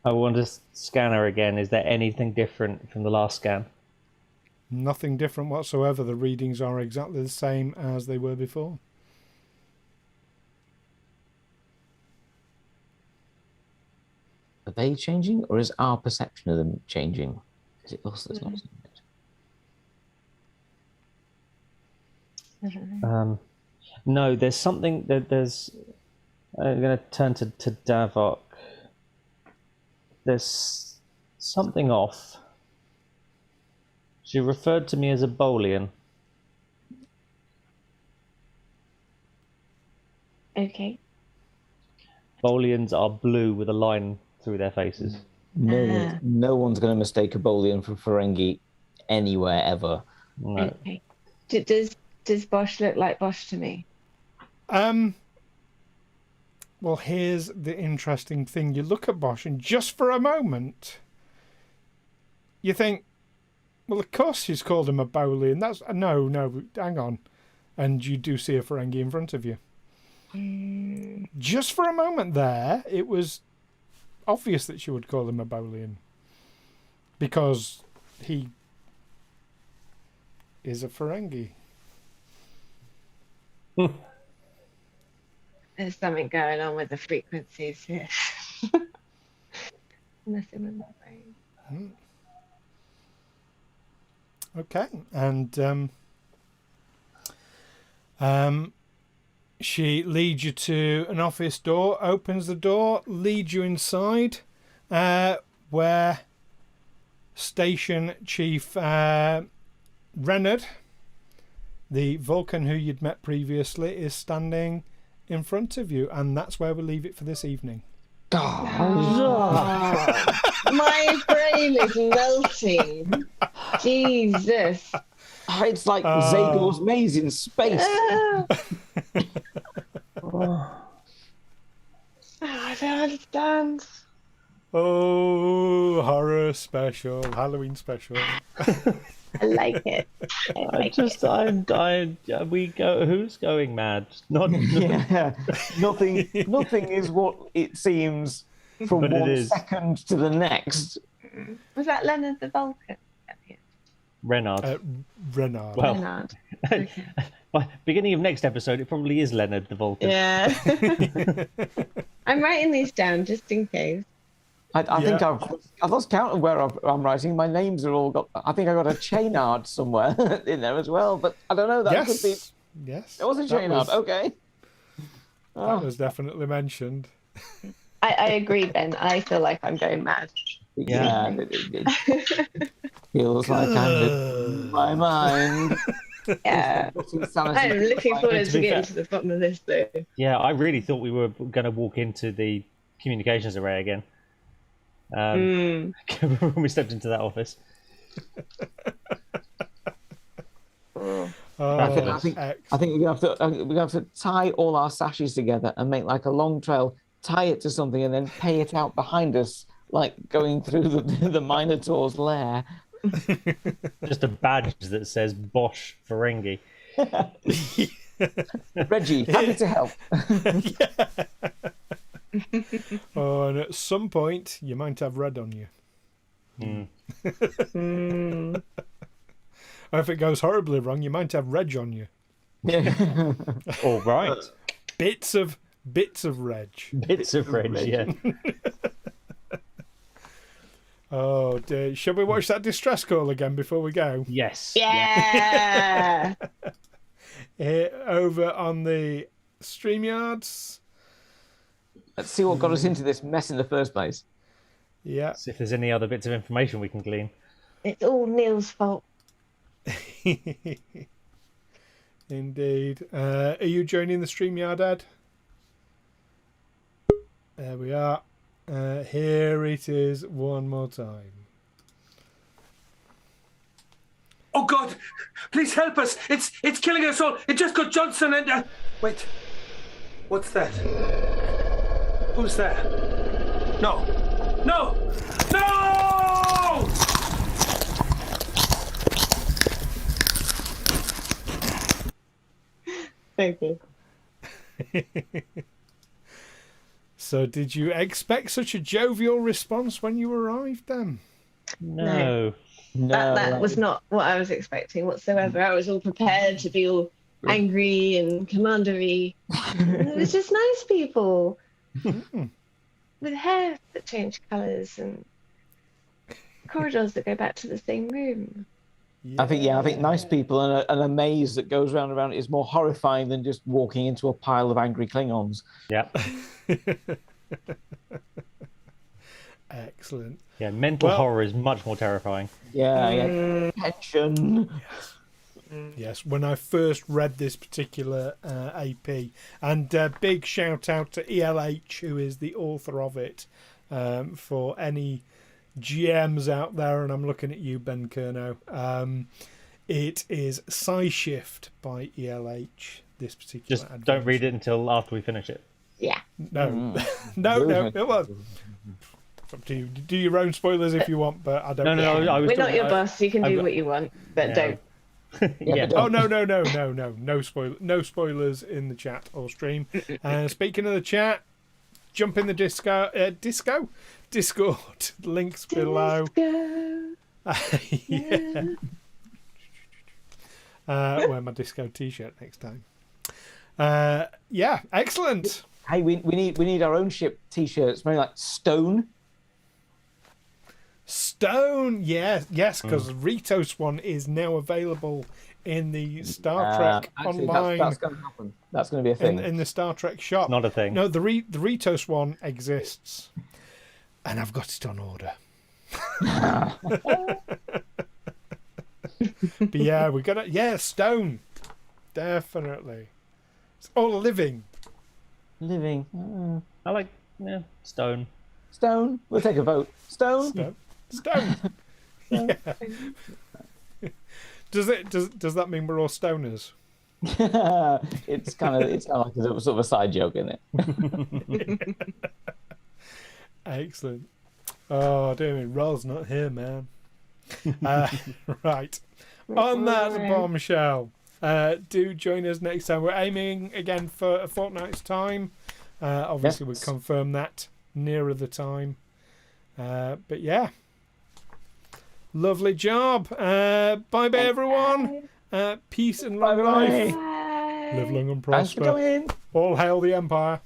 I want to scan her again. Is there anything different from the last scan? Nothing different whatsoever. The readings are exactly the same as they were before. Are they changing, or is our perception of them changing? Is it us that's not seeing it? I don't know. No, there's something. There's. I'm going to turn to Davok. There's something off. She referred to me as a Bolian. Okay. Bolians are blue with a line through their faces. No one's going to mistake a Bolian for Ferengi anywhere ever. No. Okay. Does Bosh look like Bosh to me? Well, here's the interesting thing. You look at Bosh, and just for a moment, you think, well, of course she's called him a Bolian. That's no, hang on. And you do see a Ferengi in front of you. Just for a moment there, it was obvious that she would call him a Bolian. Because he is a Ferengi. There's something going on with the frequencies here. Messing with my brain. Okay, and she leads you to an office door, opens the door, leads you inside, where Station Chief Renard, the Vulcan who you'd met previously, is standing in front of you, and that's where we'll leave it for this evening. My brain is melting. Jesus. It's like Zagor's maze in space. I don't understand. Oh, horror special, Halloween special. I like it. We go. Who's going mad? Not. Yeah, nothing is what it seems from But it 1 is. second to the next. Was that Leonard the Vulcan? Renard. Renard. Well, Leonard. by beginning of next episode, it probably is Leonard the Vulcan. Yeah. I'm writing these down just in case. I think I've lost count of where I'm writing. My names are all got. I think I got a Chainard somewhere in there as well, but I don't know. That could be. Yes. It was a Chainard. Okay. That was definitely mentioned. I agree, Ben. I feel like I'm going mad. Yeah. It feels like I'm losing my mind. Yeah. I'm looking forward to getting to the bottom of this, though. Yeah, I really thought we were going to walk into the communications array again. When we stepped into that office. I think we're gonna have to tie all our sashes together and make like a long trail, tie it to something, and then pay it out behind us, like going through the Minotaur's lair. Just a badge that says Bosh Ferengi. Reggie, happy to help. Oh, and at some point, you might have red on you. Or if it goes horribly wrong, you might have reg on you. All right. Bits of reg. Bits of reg, yeah. Oh dear. Shall we watch that distress call again before we go? Yes. Yeah. Here, over on the StreamYards. Let's see what got us into this mess in the first place. Yeah. See if there's any other bits of information we can glean. It's all Neil's fault. Indeed. Are you joining the StreamYard, Ed? There we are. Here it is one more time. Oh God! Please help us! It's killing us all! It just got Johnson and wait. What's that? Who's there? No! No! No! Thank you. So did you expect such a jovial response when you arrived then? No. That was not what I was expecting whatsoever. I was all prepared to be all angry and commandery. It was just nice people with hair that change colours and corridors that go back to the same room. I think nice people and a maze that goes round and round is more horrifying than just walking into a pile of angry Klingons. Yeah. Excellent. Yeah, mental horror is much more terrifying. Yeah. Tension. Yes, when I first read this particular AP, and big shout out to ELH, who is the author of it, for any GMs out there, and I'm looking at you, Ben Kerno. It is PSI Shift by ELH, this particular Just adventure. don't read it until after we finish it. Yeah. No. No. Well, it's up to you. Do your own spoilers if you want, but I don't. No, I was We're not your boss. You can do what you want, but don't. Yeah. Oh no! No spoilers in the chat or stream. Speaking of the chat, jump in the Discord. Links below. Yeah. Wear my disco T-shirt next time. Yeah, excellent. Hey, we need our own ship T-shirts, maybe like Stone. Stone, yes, because Ritos one is now available in the Star Trek online. That's going to happen. That's going to be a thing. In the Star Trek shop. Not a thing. No, the Ritos one exists, and I've got it on order. But yeah, we got it. Yeah, Stone, definitely. It's all living. Living. I like Stone. Stone. We'll take a vote. Stone. Stone. Yeah. Does that mean we're all stoners? It's kind of like a sort of a side joke, isn't it? Excellent. Oh, dear me, Wraal's not here, man. Right. On that bombshell, do join us next time. We're aiming again for a fortnight's time. Obviously, we'll confirm that nearer the time. But yeah. Lovely job. Bye everyone. Peace and long life. Bye. Live long and Thanks for prosper. coming. All hail the Empire.